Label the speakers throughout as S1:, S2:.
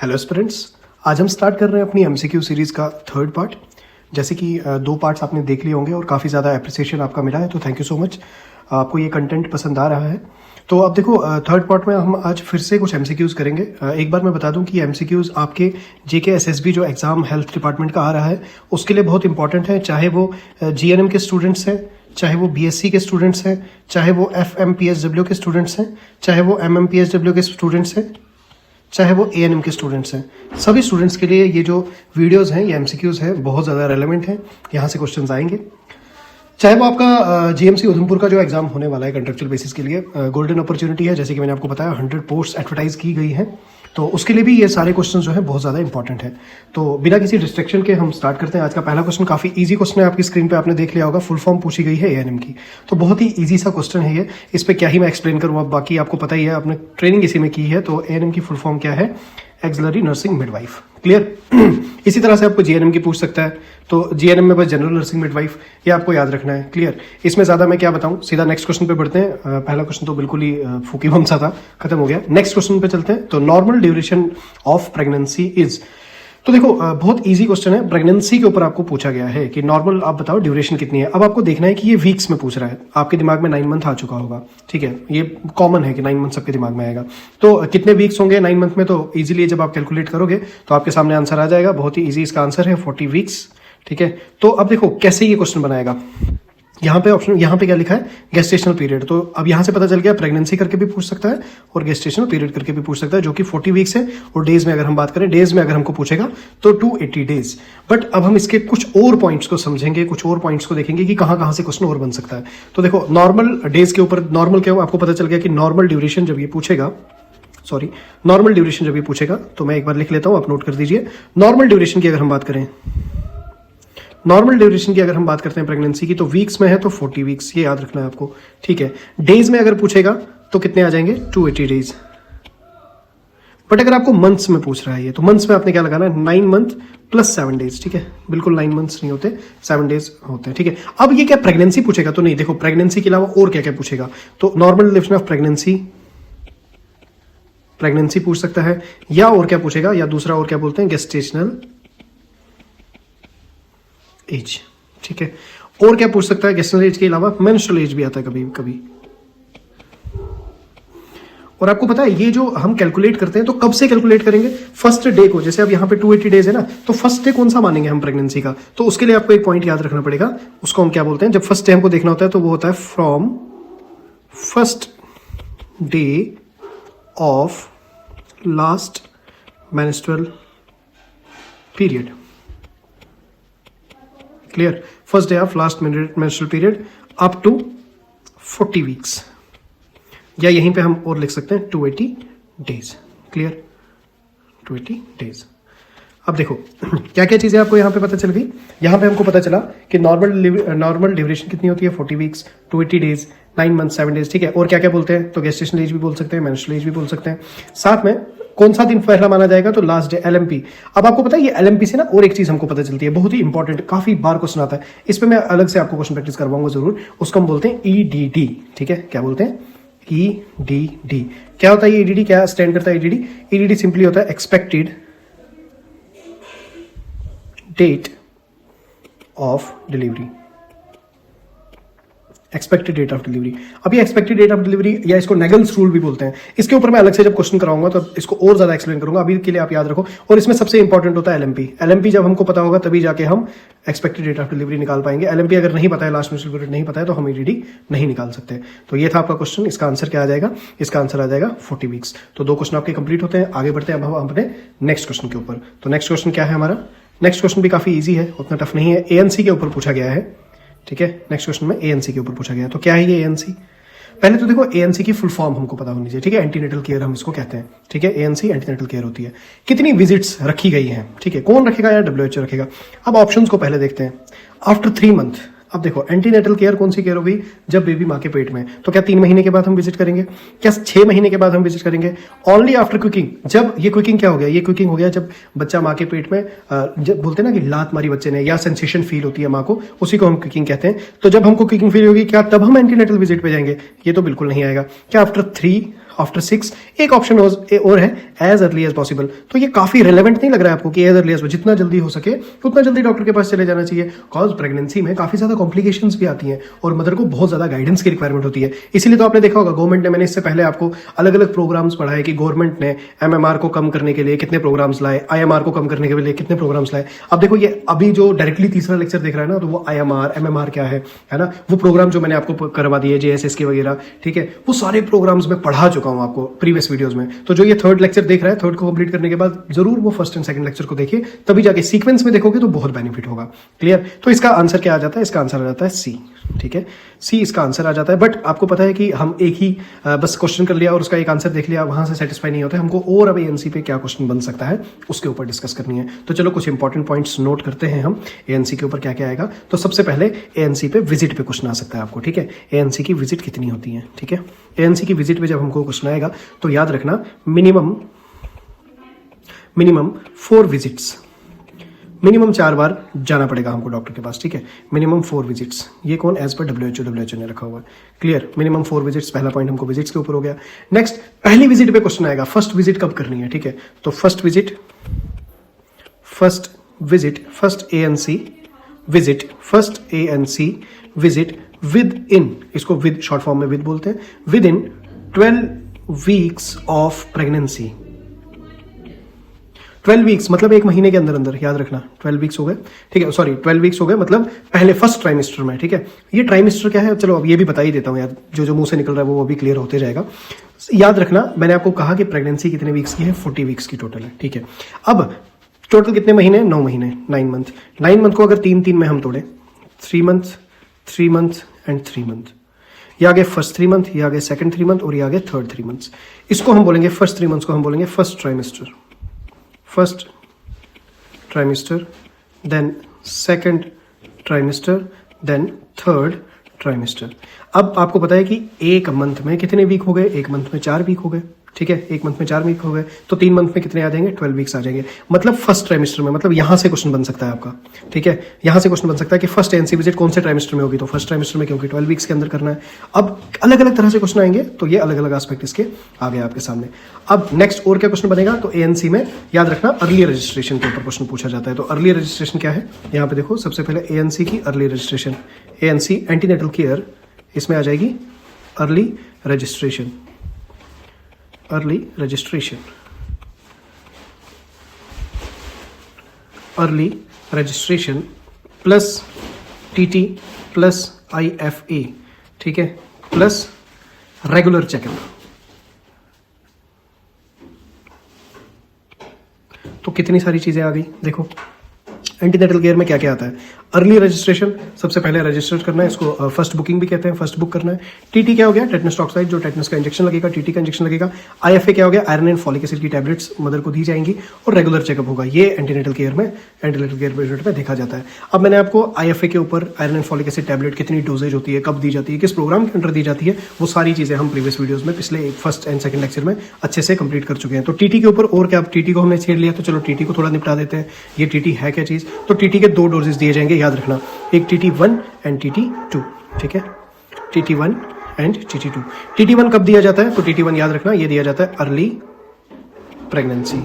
S1: Hello students, आज हम start कर रहे हैं अपनी एमसीक्यू सीरीज़ का थर्ड पार्ट। जैसे कि दो पार्ट्स आपने देख लिए होंगे और काफ़ी ज़्यादा एप्रिसिएशन आपका मिला है, तो थैंक यू सो मच। आपको ये कंटेंट पसंद आ रहा है। तो अब देखो, थर्ड पार्ट में हम आज फिर से कुछ एमसीक्यूज़ करेंगे। एक बार मैं बता दूं कि एमसीक्यूज़ आपके जेके एसएसबी जो एग्ज़ाम हेल्थ डिपार्टमेंट का आ रहा है उसके लिए बहुत इंपॉर्टेंट है। चाहे वो जीएनएम के स्टूडेंट्स हैं, चाहे वो बीएससी के स्टूडेंट्स हैं, चाहे वो एफएमपीएसडब्ल्यू के स्टूडेंट्स हैं, चाहे वो एमएमपीएसडब्ल्यू के स्टूडेंट्स हैं, चाहे वो एएनएम के स्टूडेंट्स हैं। सभी स्टूडेंट्स के लिए ये जो वीडियोस हैं, ये एमसीक्यूज हैं, बहुत ज़्यादा रेलेवेंट हैं। यहाँ से क्वेश्चंस आएंगे। चाहे वो आपका जीएमसी उधमपुर का जो एग्जाम होने वाला है कंट्रेक्चुअल बेसिस के लिए, गोल्डन अपॉर्चुनिटी है। जैसे कि मैंने आपको बताया 100 पोस्ट एडवर्टाइज की गई हैं, तो उसके लिए भी ये सारे क्वेश्चन जो है बहुत ज़्यादा इंपॉर्टेंट है। तो बिना किसी डिस्ट्रैक्शन के हम स्टार्ट करते हैं। आज का पहला क्वेश्चन काफ़ी इजी क्वेश्चन है, आपकी स्क्रीन पे आपने देख लिया होगा। फुल फॉर्म पूछी गई है एएनएम की, तो बहुत ही इजी सा क्वेश्चन है ये। इस पर क्या ही मैं एक्सप्लेन करूँ, अब बाकी आपको पता ही है, आपने ट्रेनिंग इसी में की है। तो एएनएम की फुल फॉर्म क्या है? Axillary nursing midwife. क्लियर? इसी तरह से आपको जीएनएम की पूछ सकता है, तो जीएनएम में बस जनरल नर्सिंग मिडवाइफ, ये आपको याद रखना है। क्लियर? इसमें ज्यादा मैं क्या बताऊं, सीधा नेक्स्ट क्वेश्चन पे बढ़ते हैं। पहला क्वेश्चन तो बिल्कुल ही फूकी बम सा था, खत्म हो गया। नेक्स्ट क्वेश्चन पे चलते हैं। तो normal duration of pregnancy is, तो देखो बहुत इजी क्वेश्चन है। प्रेगनेंसी के ऊपर आपको पूछा गया है कि नॉर्मल आप बताओ ड्यूरेशन कितनी है। अब आपको देखना है कि ये वीक्स में पूछ रहा है। आपके दिमाग में 9 मंथ आ चुका होगा, ठीक है, ये कॉमन है कि 9 मंथ सबके दिमाग में आएगा। तो कितने वीक्स होंगे 9 मंथ में, तो इजीली जब आप कैलकुलेट करोगे तो आपके सामने आंसर आ जाएगा। बहुत ही ईजी इसका आंसर है 40 वीक्स, ठीक है। तो अब देखो कैसे ये क्वेश्चन बनाएगा। यहाँ पे ऑप्शन, यहाँ पे क्या लिखा है? Gestational period. तो अब यहाँ से पता चल गया प्रेगनेंसी करके भी पूछ सकता है और गेस्टेशनल पीरियड करके भी पूछ सकता है, जो कि 40 वीक्स है। और डेज में अगर हम बात करें, डेज में अगर हमको पूछेगा तो 280 डेज। बट अब हम इसके कुछ और पॉइंट्स को समझेंगे, कुछ और पॉइंट्स को देखेंगे कि कहाँ से क्वेश्चन और बन सकता है। तो देखो नॉर्मल डेज के ऊपर, नॉर्मल क्या हो आपको पता चल गया कि नॉर्मल ड्यूरेशन जब ये पूछेगा, नॉर्मल ड्यूरेशन जब ये पूछेगा, तो मैं एक बार लिख लेता हूँ, आप नोट कर दीजिए। नॉर्मल ड्यूरेशन की अगर हम बात करें, नॉर्मल ड्यूरेशन की अगर हम बात करते हैं प्रेगनेंसी की, तो वीक्स में है तो 40 वीक्स, ये याद रखना है आपको, ठीक है। डेज में अगर पूछेगा तो कितने आ जाएंगे? 280 डेज। बट अगर आपको मंथ्स में पूछ रहा है ये, तो मंथ्स में आपने क्या लगाना है? 9 मंथ प्लस 7 डेज, ठीक है। बिल्कुल 9 मंथ्स नहीं होते, 7 डेज होते हैं, ठीक है। अब ये क्या प्रेगनेंसी पूछेगा? तो नहीं, देखो प्रेगनेंसी के अलावा और क्या क्या पूछेगा। तो नॉर्मल ड्यूरेशन ऑफ प्रेगनेंसी पूछ सकता है, या और क्या पूछेगा, या दूसरा और क्या बोलते हैं, गेस्टेशनल एज, ठीक है। और क्या पूछ सकता है गेस्टेशनल एज के अलावा? मेंस्ट्रुअल एज भी आता है कभी कभी। और आपको पता है ये जो हम कैलकुलेट करते हैं, तो कब से कैलकुलेट करेंगे? फर्स्ट डे को। जैसे अब यहाँ पे 280 डेज है ना, तो फर्स्ट डे कौन सा मानेंगे हम प्रेगनेंसी का? तो उसके लिए आपको एक पॉइंट याद रखना पड़ेगा। उसको हम क्या बोलते हैं? जब फर्स्ट डे हमको देखना होता है तो वो होता है from first day of last menstrual period. Clear? First day of last menstrual period up to 40 weeks, या यहीं पे हम और लिख सकते हैं 280 डेज। क्लियर? 280 डेज। अब देखो क्या क्या चीजें आपको यहाँ पे पता चल गई। यहाँ पे हमको पता चला कि नॉर्मल ड्यूरेशन कितनी होती है? 40 वीक्स, 280 डेज, 9 मंथ 7 डेज, ठीक है। और क्या क्या बोलते हैं? तो गेस्टेशनल एज भी बोल सकते हैं, मेंस्ट्रुअल एज भी बोल सकते हैं। साथ में कौन सा दिन पहला माना जाएगा? तो लास्ट डे, एलएमपी। अब आपको पता है ये एलएमपी से ना और एक चीज हमको पता चलती है, बहुत ही इंपॉर्टेंट, काफी बार क्वेश्चन आता है। इस पे मैं अलग से आपको क्वेश्चन प्रैक्टिस करवाऊंगा जरूर। उसको हम बोलते हैं ईडीडी, ठीक है। क्या बोलते हैं? ईडीडी। क्या होता है ये ईडीडी? क्या स्टैंड करता है ईडीडी? ईडीडी सिंपली होता है expected date of delivery. Expected date of delivery. अभी एक्सपेक्टेड डेट ऑफ डिलीवरी, या इसको नेगल्स रूल भी बोलते हैं, इसके ऊपर मैं अलग से जब क्वेश्चन कराऊंगा तो इसको और ज्यादा एक्सप्लेन करूंगा। अभी के लिए आप याद रखो। और इसमें सबसे इंपॉर्टेंट होता है एलएमपी। एलएमपी जब हमको पता होगा तभी जाके हम एक्सपेक्टेड डेट ऑफ डिलीवरी निकाल पाएंगे। एलएमपी अगर नहीं पता है, लास्ट मेंस्ट्रुअल पीरियड नहीं पता है, तो हम ईडीडी नहीं निकाल सकते। तो ये था आपका क्वेश्चन। इसका आंसर क्या आ जाएगा? इसका आंसर आ जाएगा 40 वीक्स। तो 2 क्वेश्चन आपके कंप्लीट होते हैं। आगे बढ़ते हैं अब हम अपने नेक्स्ट क्वेश्चन के ऊपर। तो नेक्स्ट क्वेश्चन क्या है हमारा? नेक्स्ट क्वेश्चन भी काफी ईजी है, उतना टफ नहीं है। एएनसी के ऊपर पूछा गया है, ठीक है। नेक्स्ट क्वेश्चन में एएनसी के ऊपर पूछा गया है। तो क्या है ये एएनसी? पहले तो देखो एएनसी की फुल फॉर्म हमको पता होनी चाहिए, ठीक है। एंटीनेटल केयर हम इसको कहते हैं, ठीक है। एएनसी एंटीनेटल केयर होती है। कितनी विजिट्स रखी गई हैं, ठीक है। कौन रखेगा या डब्ल्यूएचओ रखेगा? अब ऑप्शंस को पहले देखते हैं। आफ्टर 3 मंथ, अब देखो एंटीनेटल केयर कौन सी केयर हो गई? जब बेबी माँ के पेट में। तो क्या 3 महीने के बाद हम विजिट करेंगे? क्या 6 महीने के बाद हम विजिट करेंगे? Only after क्विकिंग। जब ये क्विकिंग क्या हो गया? ये क्विकिंग हो गया जब बच्चा माँ के पेट में, जब बोलते हैं ना कि लात मारी बच्चे ने, या सेंसेशन फील होती है माँ को, उसी को हम क्विकिंग कहते हैं। तो जब हमको क्विकिंग फील होगी, क्या तब हम एंटीनेटल विजिट पे जाएंगे? ये तो बिल्कुल नहीं आएगा। क्या आफ्टर 3 आफ्टर 6, एक ऑप्शन और है एज अर्ली एज पॉसिबल। तो ये काफी रिलेवेंट नहीं लग रहा है आपको कि एज अर्ली एज, जितना जल्दी हो सके उतना जल्दी डॉक्टर के पास चले जाना चाहिए। कॉज प्रेगनेंसी में काफी ज्यादा कॉम्प्लिकेशंस भी आती हैं और मदर को बहुत ज्यादा गाइडेंस की रिक्वायरमेंट होती है। इसीलिए तो आपने देखा होगा गवर्नमेंट ने, मैंने इससे पहले आपको अलग अलग प्रोग्राम्स पढ़ाए कि गवर्नमेंट ने MMR को कम करने के लिए कितने प्रोग्राम्स लाए, IMR को कम करने के लिए कितने प्रोग्राम्स लाए। अब देखो ये अभी जो डायरेक्टली तीसरा लेक्चर देख रहा है ना, तो वो IMR MMR क्या है ना, वो प्रोग्राम जो मैंने आपको करवा दिए JSS के वगैरह, ठीक है, वो सारे प्रोग्राम्स में पढ़ा चुका हूं आपको प्रीवियस वीडियोस में। तो जो ये थर्ड लेक्चर देख रहा है, थर्ड को कंप्लीट करने के बाद जरूर वो फर्स्ट एंड सेकंड लेक्चर को देखिए, तभी जाके सीक्वेंस में देखोगे तो बहुत बेनिफिट होगा। क्लियर? तो इसका आंसर क्या आ जाता है? इसका आंसर आ जाता है सी। ठीक है, सी इसका आंसर आ जाता है। बट आपको पता है कि हम एक ही बस क्वेश्चन कर लिया और उसका एक आंसर देख लिया, वहां से सेटिस्फाई नहीं होता है हमको, और अब ANC पे क्या क्वेश्चन बन सकता है उसके ऊपर डिस्कस करनी है। तो चलो कुछ इंपॉर्टेंट पॉइंट्स नोट करते हैं हम ANC के ऊपर क्या क्या आएगा। तो सबसे पहले ANC पे विजिट पे क्वेश्चन आ सकता है आपको। ठीक है, ANC की विजिट कितनी होती है? ठीक है, ANC की विजिट पे जब हमको क्वेश्चन आएगा तो याद रखना मिनिमम 4 विजिट्स, मिनिमम 4 बार जाना पड़ेगा हमको डॉक्टर के पास। ठीक है, मिनिमम 4 विजिट्स। ये कौन? एज पर WHO ने रखा हुआ है। क्लियर? मिनिमम 4 विजिट्स, पहला पॉइंट हमको विजिट्स के ऊपर हो गया। नेक्स्ट, पहली विजिट पे क्वेश्चन आएगा फर्स्ट विजिट कब करनी है। ठीक है, तो first ANC visit with in, इसको विद शॉर्ट फॉर्म में विद बोलते हैं, with in 12 weeks of pregnancy. 12 weeks मतलब एक महीने के अंदर अंदर, याद रखना 12 वीक्स हो गए। ठीक है, सॉरी 12 वीक्स हो गए मतलब पहले फर्स्ट ट्राइमेस्टर में। ठीक है, ये ट्राइमेस्टर क्या है, चलो अब ये भी बता ही देता हूं यार, जो मुंह से निकल रहा है वो भी क्लियर होते जाएगा। याद रखना मैंने आपको कहा कि प्रेगनेंसी कितने वीक्स की है, 40 वीक्स की टोटल है। ठीक है, अब टोटल कितने महीने? 9 महीने, 9 मंथ। 9 मंथ को अगर 3 में हम तोड़े, 3 मंथ एंड 3 मंथ, ये आगे फर्स्ट 3 मंथ, ये आगे सेकंड 3 मंथ और ये आगे थर्ड 3 मंथ्स। इसको हम बोलेंगे फर्स्ट 3 मंथ्स को हम बोलेंगे first trimester, then second trimester, then third trimester. अब आपको पता है कि एक मंथ में कितने वीक हो गए? एक मंथ में 4 वीक हो गए। ठीक है, एक मंथ में 4 वीक हो गए, तो 3 मंथ में कितने आ जाएंगे? 12 वीक्स आ जाएंगे। मतलब फर्स्ट ट्राइमेस्टर में, मतलब यहां से क्वेश्चन बन सकता है आपका। ठीक है, यहां से क्वेश्चन बन सकता है कि फर्स्ट ANC विजिट कौन से ट्राइमेस्टर में होगी, तो फर्स्ट ट्राइमेस्टर में, क्योंकि 12 वीक्स के अंदर करना है। अब अलग अलग तरह से क्वेश्चन आएंगे, तो ये अलग अलग एस्पेक्ट इसके आ गए आपके सामने। अब नेक्स्ट और क्या क्वेश्चन बनेगा, तो ANC में याद रखना अर्ली रजिस्ट्रेशन के ऊपर क्वेश्चन पूछा जाता है। तो अर्ली रजिस्ट्रेशन क्या है, यहाँ पे देखो सबसे पहले ANC की early registration, ANC antenatal care, इसमें आ जाएगी early registration plus TT plus IFA, ठीक है, प्लस रेगुलर चेकअप। तो कितनी सारी चीजें आ गई देखो। एंटीनेटल केयर में क्या क्या आता है? अर्ली रजिस्ट्रेशन, सबसे पहले रजिस्टर करना है, इसको फर्स्ट बुकिंग भी कहते हैं, फर्स्ट बुक करना है। TT क्या हो गया? टेटनस टॉक्साइड, जो टेटनस का इंजेक्शन लगेगा, TT का इंजेक्शन लगेगा। IFA क्या हो गया? आयरन एंड फॉलिक एसिड की टैबलेट्स मदर को दी जाएंगी और रेगुलर चेकअप होगा। ये एंटीनेटल केयर पीरियड में देखा जाता है। अब मैंने आपको IFA के ऊपर iron and folic acid tablet कितनी डोजेज होती है, कब दी जाती है, किस प्रोग्राम के अंडर दी जाती है, वो सारी चीजें हम प्रीवियस वीडियोज में पिछले फर्स्ट एंड सेकंड लेक्चर में अच्छे से कंप्लीट कर चुके हैं। तो TT के ऊपर और क्या, TT को हमने छेड़ लिया, तो चलो TT को थोड़ा निपटा देते हैं। ये TT है क्या चीज? तो TT के 2 डोजेस दिए जाएंगे, याद रखना, एक TT1 एंड TT2। ठीक है, TT1 एंड TT2। TT1 कब दिया जाता है? तो TT1 याद रखना, ये दिया जाता है अर्ली प्रेगनेंसी,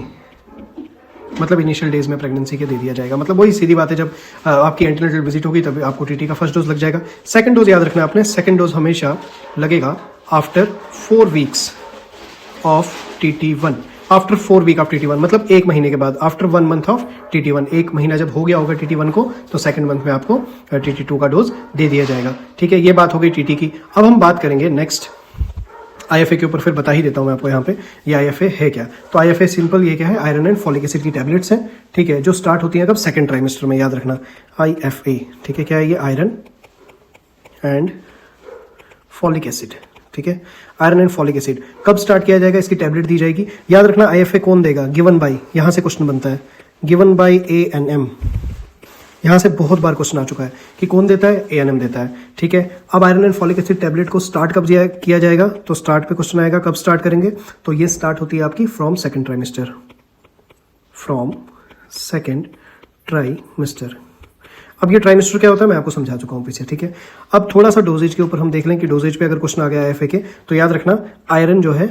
S1: मतलब इनिशियल डेज में प्रेगनेंसी के दे दिया जाएगा। मतलब वही सीधी बात है, जब आपकी एंटीनेटल विजिट होगी तब आपको TT का फर्स्ट डोज लग जाएगा। सेकंड डोज याद रखना आपने, सेकंड डोज हमेशा लगेगा after 4 weeks of TT1, after 4 week of TT1, मतलब एक महीने के बाद, आफ्टर 1 मंथ ऑफ TT1। एक महीना जब हो गया होगा TT1 को, तो सेकंड मंथ में आपको TT2 का डोज दे दिया जाएगा। ठीक है, ये बात हो गई TT की। अब हम बात करेंगे नेक्स्ट IFA के ऊपर, फिर बता ही देता हूं मैं आपको यहाँ पे ये IFA है क्या। तो IFA सिंपल ये क्या है, आयरन एंड फॉलिक एसिड की टैबलेट्स हैं। ठीक है, जो स्टार्ट होती है कब? सेकंड ट्राइमेस्टर में, याद रखना IFA। ठीक है, क्या है ये? Iron and folic acid. ठीक है, आयरन एंड फॉलिक एसिड कब स्टार्ट किया जाएगा, इसकी टैबलेट दी जाएगी। याद रखना IFA कौन देगा? गिवन बाय, यहां से क्वेश्चन बनता है, गिवन बाय ANM। यहां से बहुत बार क्वेश्चन आ चुका है कि कौन देता है? ANM देता है। ठीक है, अब iron and folic acid tablet को स्टार्ट कब किया जाएगा? तो स्टार्ट पे क्वेश्चन आएगा, कब स्टार्ट करेंगे? तो ये स्टार्ट होती है आपकी फ्रॉम सेकंड ट्राइमेस्टर। अब ये ट्राइमेस्टर क्या होता है मैं आपको समझा चुका हूं पीछे। ठीक है, अब थोड़ा सा डोजेज के ऊपर हम देख लें कि डोजेज पे अगर क्वेश्चन आ गया IFA के, तो याद रखना आयरन जो है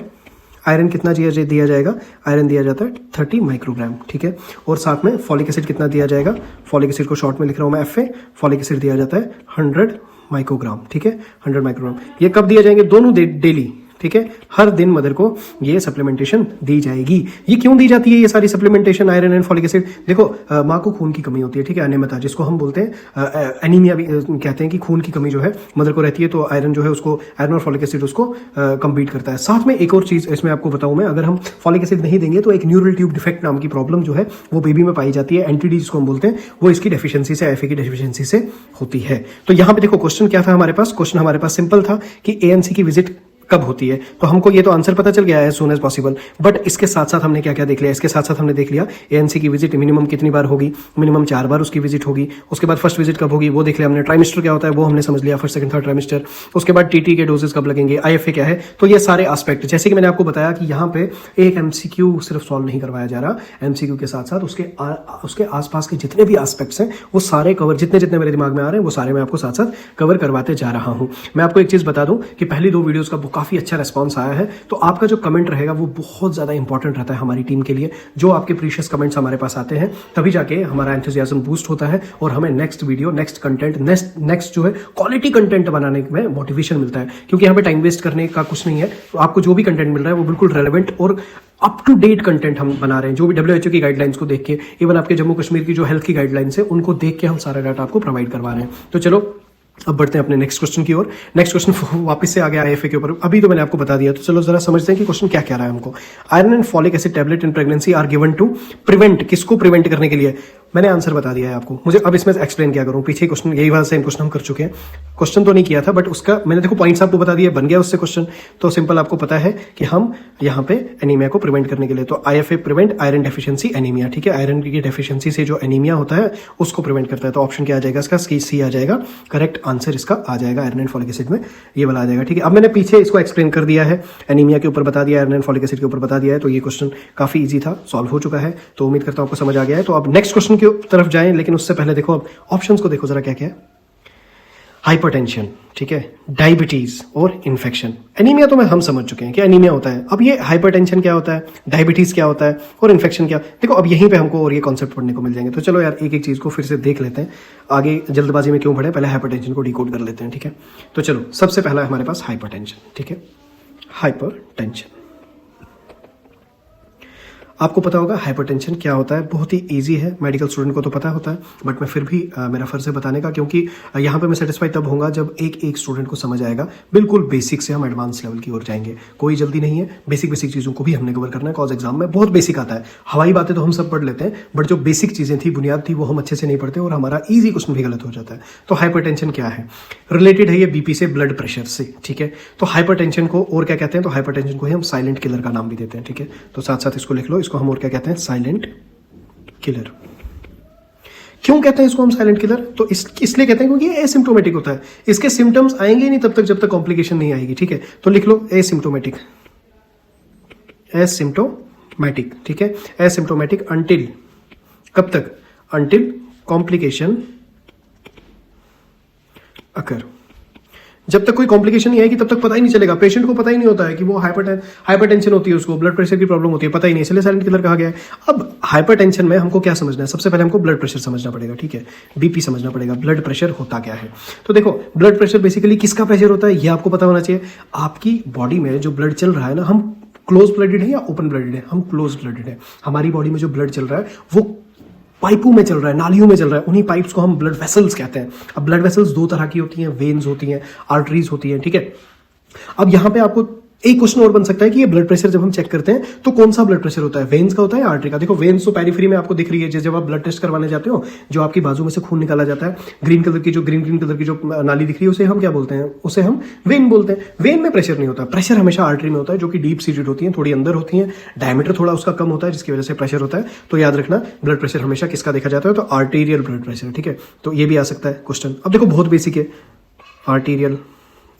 S1: आयरन कितना दिया जाएगा, आयरन दिया जाता है 30 माइक्रोग्राम, ठीक है। और साथ में फॉलिक एसिड कितना दिया जाएगा, फॉलिक एसिड को शॉर्ट में लिख रहा हूँ मैं FA, फॉलिक एसिड दिया जाता है 100 माइक्रोग्राम, ठीक है, 100 माइक्रोग्राम। ये कब दिया जाएंगे, दोनों डेली, ठीक है, हर दिन मदर को ये सप्लीमेंटेशन दी जाएगी। ये क्यों दी जाती है ये सारी supplementation, iron and folic acid? देखो माँ को खून की कमी होती है, ठीक है, अनियमितता, जिसको हम बोलते हैं एनीमिया भी कहते हैं कि खून की कमी जो है मदर को रहती है, तो आयरन जो है उसको, आयरन और फॉलिक एसिड उसको कम्पीट करता है। साथ में एक और चीज इसमें आपको बताऊं मैं, अगर हम फॉलिक एसिड नहीं देंगे तो एक न्यूरल ट्यूब डिफेक्ट नाम की प्रॉब्लम जो है वो बेबी में पाई जाती है, एंटीडी जिसको हम बोलते हैं, वो इसकी डेफिशिएंसी से, FA की डेफिशिएंसी से होती है। तो यहाँ पे देखो क्वेश्चन क्या था हमारे पास, क्वेश्चन हमारे पास सिंपल था कि ANC की विजिट कब होती है, तो हमको ये तो आंसर पता चल गया है, सून एज पॉसिबल। बट इसके साथ साथ हमने क्या क्या देख लिया, इसके साथ साथ हमने देख लिया ANC की विजिट मिनिमम कितनी बार होगी, मिनिमम 4 बार उसकी विजिट होगी। उसके बाद फर्स्ट विजिट कब होगी वो देख लिया हमने, ट्राइमेस्टर क्या होता है वो हमने समझ लिया, फर्स्ट सेकंड थर्ड ट्राइमेस्टर। उसके बाद TT के डोजेस कब लगेंगे, IFA क्या है, तो ये सारे एस्पेक्ट, जैसे कि मैंने आपको बताया कि यहाँ पे एक MCQ सिर्फ सॉल्व नहीं करवाया जा रहा, MCQ के साथ साथ उसके आसपास के जितने भी एस्पेक्ट्स हैं वो सारे कवर, जितने जितने मेरे दिमाग में आ रहे हैं वो सारे मैं आपको साथ साथ कवर करवाते जा रहा हूँ। मैं आपको एक चीज बता दूं कि पहली 2 वीडियोस का काफी अच्छा रेस्पॉन्स आया है, तो आपका जो कमेंट रहेगा वो बहुत ज्यादा इंपॉर्टेंट रहता है हमारी टीम के लिए। जो आपके प्रीशियस कमेंट्स हमारे पास आते हैं तभी जाके हमारा एंथुसियाज्म बूस्ट होता है और हमें next video, next content, next जो है क्वालिटी कंटेंट बनाने में मोटिवेशन मिलता है। क्योंकि यहाँ पे टाइम वेस्ट करने का कुछ नहीं है, तो आपको जो भी कंटेंट मिल रहा है वो बिल्कुल रेलेवेंट और अप टू डेट कंटेंट हम बना रहे हैं, जो भी WHO की गाइडलाइंस को देख के, इवन आपके जम्मू कश्मीर की जो हेल्थ की गाइडलाइंस है उनको देख के हम सारा डाटा आपको प्रोवाइड करवा रहे हैं। तो चलो अब बढ़ते हैं अपने नेक्स्ट क्वेश्चन की ओर। नेक्स्ट क्वेश्चन वापस से आ गया IFA के ऊपर, अभी तो मैंने आपको बता दिया, तो चलो जरा समझते हैं कि क्वेश्चन क्या कह रहा है हमको। Iron and folic acid tablet in pregnancy are given to prevent, किसको प्रिवेंट करने के लिए, मैंने आंसर बता दिया है आपको, मुझे अब इसमें एक्सप्लेन क्या करूं, पीछे क्वेश्चन यही वाला सेम क्वेश्चन हम कर चुके हैं, क्वेश्चन तो नहीं किया था बट उसका मैंने देखो पॉइंट्स आपको बता दिए, बन गया उससे क्वेश्चन। तो सिंपल आपको पता है कि हम यहाँ पे एनीमिया को प्रिवेंट करने के लिए, तो IFA prevent iron deficiency anaemia, ठीक है, आयरन की डेफिशिएंसी से जो एनीमिया होता है उसको प्रिवेंट करता है। तो ऑप्शन क्या आ जाएगा इसका, C आ जाएगा, करेक्ट आंसर इसका आ जाएगा, आयरन एंड फॉलिक एसिड में ये वाला आ जाएगा, ठीक है। अब मैंने पीछे इसको एक्सप्लेन कर दिया है, एनीमिया के ऊपर बता दिया, आयरन एंड फॉलिक एसिड के ऊपर बता दिया है, तो ये क्वेश्चन काफी ईजी था, सॉल्व हो चुका है, तो उम्मीद करता हूं आपको समझ आ गया है। तो अब नेक्स्ट क्वेश्चन की तरफ जाएं, लेकिन उससे पहले देखो अब ऑप्शंस को देखो जरा क्या क्या है। हाइपरटेंशन, ठीक है, डायबिटीज और इन्फेक्शन। एनीमिया तो हम समझ चुके हैं कि एनीमिया होता है, अब ये हाइपरटेंशन क्या होता है, डायबिटीज क्या होता है और इन्फेक्शन क्या, देखो अब यहीं पे हमको और ये कॉन्सेप्ट पढ़ने को मिल जाएंगे। तो चलो यार एक एक चीज को फिर से देख लेते हैं, आगे जल्दबाजी में क्यों बढ़े, पहले हाइपरटेंशन को डिकोड कर लेते हैं, ठीक है। तो चलो सबसे पहला है हमारे पास हाइपरटेंशन, ठीक है, हाइपरटेंशन। आपको पता होगा हाइपरटेंशन क्या होता है, बहुत ही इजी है, मेडिकल स्टूडेंट को तो पता होता है, बट मैं फिर भी मेरा फर्ज है बताने का, क्योंकि यहाँ पे मैं सेटिस्फाई तब होऊंगा जब एक एक स्टूडेंट को समझ आएगा। बिल्कुल बेसिक से हम एडवांस लेवल की ओर जाएंगे, कोई जल्दी नहीं है, बेसिक चीज़ों को भी हमने कवर करना है, कॉज एग्जाम में बहुत बेसिक आता है। हवाई बातें तो हम सब पढ़ लेते हैं, बट जो बेसिक चीज़ें थी, बुनियाद थी, वो हम अच्छे से नहीं पढ़ते और हमारा ईजी क्वेश्चन भी गलत हो जाता है। तो हाइपरटेंशन क्या है, रिलेटेड है ये BP से, ब्लड प्रेशर से, ठीक है। तो हाइपरटेंशन को और क्या कहते हैं, तो हाइपरटेंशन को ही हम साइलेंट किलर का नाम भी देते हैं, ठीक है। तो साथ साथ इसको लिख लो, इसको हम और क्या कहते हैं, साइलेंट किलर। क्यों कहते हैं इसको हम साइलेंट किलर, तो इसलिए कहते हैं क्योंकि ये एसिम्प्टोमेटिक होता है, इसके सिम्टम्स आएंगे ही नहीं तब तक जब तक कॉम्प्लिकेशन नहीं आएगी, ठीक है। तो लिख लो एसिम्प्टोमेटिक, एसिम्प्टोमेटिक, ठीक है, एसिम्प्टोमेटिक अंटिल, कब तक, अंटिल कॉम्प्लिकेशन अकर, जब तक कोई कॉम्प्लिकेशन नहीं आएगी तब तक पता ही नहीं चलेगा, पेशेंट को पता ही नहीं होता है कि वो हाइपरटेंशन होती है, उसको ब्लड प्रेशर की प्रॉब्लम होती है, पता ही नहीं, इसलिए साइलेंट किलर कहा गया है। अब हाइपरटेंशन में हमको क्या समझना है, सबसे पहले हमको ब्लड प्रेशर समझना पड़ेगा, ठीक है, BP समझना पड़ेगा, ब्लड प्रेशर होता क्या है। तो देखो ब्लड प्रेशर बेसिकली किसका प्रेशर होता है ये आपको पता होना चाहिए। आपकी बॉडी में जो ब्लड चल रहा है ना, हम क्लोज ब्लडेड है या ओपन ब्लडेड है, हम क्लोज ब्लडेड है। हमारी बॉडी में जो ब्लड चल रहा है वो पाइपों में चल रहा है, नालियों में चल रहा है, उन्हीं पाइप्स को हम ब्लड वेसल्स कहते हैं। अब ब्लड वेसल्स 2 तरह की होती हैं, वेन्स होती हैं, आर्टरीज होती हैं, ठीक है। अब यहां पे आपको एक क्वेश्चन और बन सकता है कि ये ब्लड प्रेशर जब हम चेक करते हैं तो कौन सा ब्लड प्रेशर होता है, वेन्स का होता है या आर्टरी का। देखो वेन्स तो पेरिफेरी में आपको दिख रही है, जब आप ब्लड टेस्ट करवाने जाते हो, जो आपकी बाजू में से खून निकाला जाता है, ग्रीन कलर की जो नाली दिख रही है, उसे हम क्या बोलते हैं, उसे हम वेन बोलते हैं। वेन में प्रेशर नहीं होता, प्रेशर हमेशा आर्टरी में होता है, जो कि डीप सीटेड होती है, थोड़ी अंदर होती है, डायमीटर थोड़ा उसका कम होता है, जिसकी वजह से प्रेशर होता है। तो याद रखना ब्लड प्रेशर हमेशा किसका देखा जाता है, तो आर्टीरियल ब्लड प्रेशर, ठीक है। तो ये भी आ सकता है क्वेश्चन। अब देखो बहुत बेसिक है, आर्टीरियल,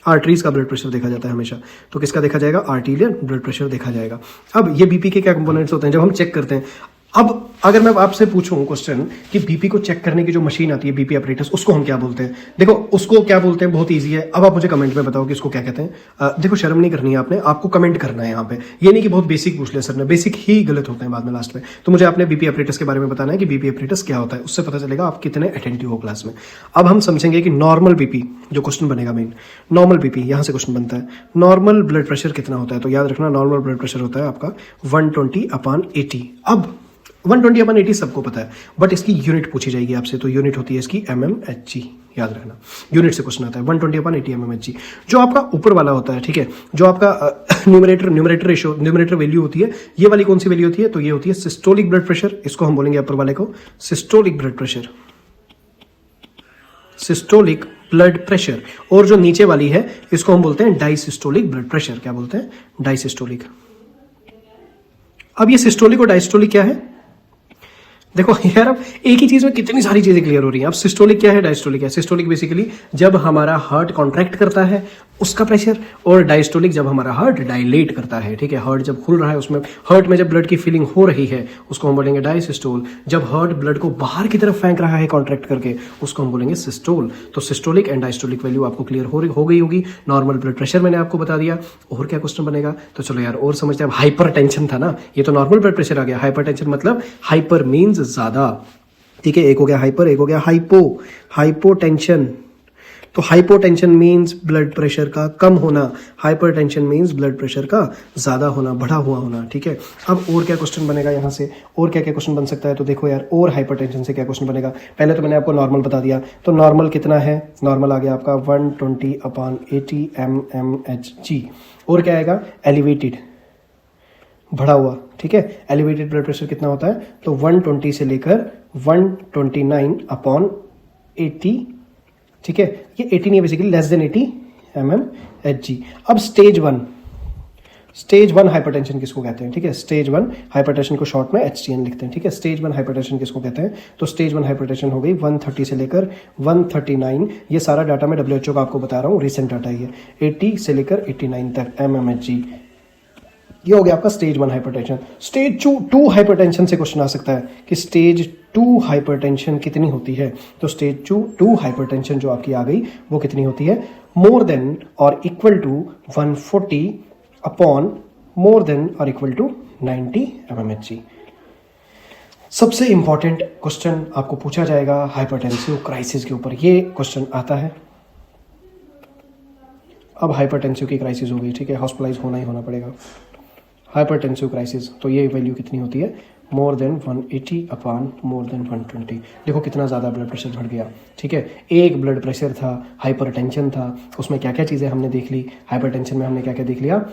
S1: आर्टरीज का ब्लड प्रेशर देखा जाता है हमेशा, तो किसका देखा जाएगा, आर्टीरियल ब्लड प्रेशर देखा जाएगा। अब ये BP के क्या कंपोनेंट्स होते हैं, जब हम चेक करते हैं अब अगर मैं आपसे पूछूं क्वेश्चन कि बीपी को चेक करने की जो मशीन आती है बीपी अपरेटस, उसको हम क्या बोलते हैं? देखो उसको क्या बोलते हैं, बहुत इजी है। अब आप मुझे कमेंट में बताओ कि इसको क्या कहते हैं। देखो शर्म नहीं करनी है आपने, आपको कमेंट करना है यहाँ पे। ये नहीं कि बहुत बेसिक पूछ लिया सर ने, बेसिक ही गलत होते हैं बाद में लास्ट में। तो मुझे आपने बीपी अपरेटस के बारे में बताना है कि बीपी अपरेटस क्या होता है, उससे पता चलेगा आप कितने अटेंटिव हो क्लास में। अब हम समझेंगे कि नॉर्मल बीपी, जो क्वेश्चन बनेगा मेन नॉर्मल बीपी, यहाँ से क्वेश्चन बनता है नॉर्मल ब्लड प्रेशर कितना होता है। तो याद रखना नॉर्मल ब्लड प्रेशर होता है आपका 120/80। अब 120/80 सबको पता है, बट इसकी यूनिट पूछी जाएगी आपसे, तो यूनिट होती है इसकी mmHg। याद रखना यूनिट से क्वेश्चन आता है 120/80 mmHg। जो आपका ऊपर वाला होता है, ठीक है, जो आपका न्यूमरेटर वैल्यू होती है, ये वाली कौन सी वैल्यू होती है? तो ये होती है सिस्टोलिक ब्लड प्रेशर। इसको हम बोलेंगे अपर वाले को systolic blood pressure, systolic blood pressure. और जो नीचे वाली है इसको हम बोलते हैं डायसिस्टोलिक ब्लड प्रेशर। क्या बोलते हैं? डायसिस्टोलिक। अब ये सिस्टोलिक और डायसिस्टोलिक क्या है? देखो यार, अब एक ही चीज में कितनी सारी चीजें क्लियर हो रही हैं। अब सिस्टोलिक क्या है, डायस्टोलिक है। सिस्टोलिक बेसिकली जब हमारा हार्ट कॉन्ट्रैक्ट करता है उसका प्रेशर, और डायस्टोलिक जब हमारा हार्ट डायलेट करता है, ठीक है, हार्ट जब खुल रहा है उसमें हार्ट में जब ब्लड की फीलिंग हो रही है उसको हम बोलेंगे डायसिस्टोल। जब हार्ट ब्लड को बाहर की तरफ फेंक रहा है कॉन्ट्रैक्ट करके उसको हम बोलेंगे सिस्टोल। तो सिस्टोलिक एंड डायस्टोलिक वैल्यू आपको क्लियर हो गई होगी। नॉर्मल ब्लड प्रेशर मैंने आपको बता दिया। और क्या क्वेश्चन बनेगा? तो चलो यार और समझते हैं। हाइपर टेंशन था ना, ये तो नॉर्मल ब्लड प्रेशर आ गया। हाइपर टेंशन मतलब हाइपर मीन्स ज्यादा, ठीक है, एक हो गया हाइपर, एक हो गया हाइपो। हाइपोटेंशन, तो हाइपोटेंशन मींस ब्लड प्रेशर का कम होना, हाइपरटेंशन मींस ब्लड प्रेशर का ज्यादा होना, बढ़ा हुआ होना, ठीक है। अब और क्या क्वेश्चन बनेगा यहाँ से, और क्या क्या क्वेश्चन बन सकता है? तो देखो यार, और हाइपरटेंशन से क्या क्वेश्चन बनेगा? पहले तो मैंने आपको नॉर्मल बता दिया, तो नॉर्मल कितना है? नॉर्मल आ गया आपका 120/80 mmHg। और क्या आएगा? एलिवेटेड, बढ़ा हुआ, ठीक है। एलिवेटेड ब्लड प्रेशर कितना होता है? तो 120 से लेकर 129/80, ठीक है। ये 80 नहीं है, बेसिकली लेस देन 80 mmHg। अब स्टेज वन हाइपरटेंशन किसको कहते हैं? ठीक है, स्टेज 1 हाइपरटेंशन को शॉर्ट में HTN लिखते हैं, ठीक है। स्टेज 1 हाइपरटेंशन किसको कहते हैं? तो स्टेज 1 हाइपरटेंशन हो गई 130 से लेकर 139। ये सारा डाटा मैं WHO का आपको बता रहा हूँ, रिसेंट डाटा ये 80 से लेकर 89 तक mmHg। ये हो गया आपका स्टेज 1 हाइपरटेंशन। स्टेज 2 हाइपरटेंशन से क्वेश्चन आ सकता है कि स्टेज 2 हाइपरटेंशन कितनी होती है? तो स्टेज 2 हाइपरटेंशन जो आपकी आ गई वो कितनी होती है? मोर देन और equal to 140 upon more than और इक्वल टू 90 mmHg। सबसे इंपॉर्टेंट क्वेश्चन आपको पूछा जाएगा हाइपरटेंसिव क्राइसिस के ऊपर, ये क्वेश्चन आता है। अब हाइपरटेंसिव की क्राइसिस हो गई, ठीक है, हॉस्पिटलाइज होना ही होना पड़ेगा। हाइपरटेंसिव क्राइसिस, तो ये वैल्यू कितनी होती है? More then 180 upon more then 120। देखो कितना ज़्यादा ब्लड प्रेशर बढ़ गया, ठीक है। एक ब्लड प्रेशर था, हाइपरटेंशन था, उसमें क्या क्या चीज़ें हमने देख ली। हाइपरटेंशन में हमने क्या क्या देख लिया?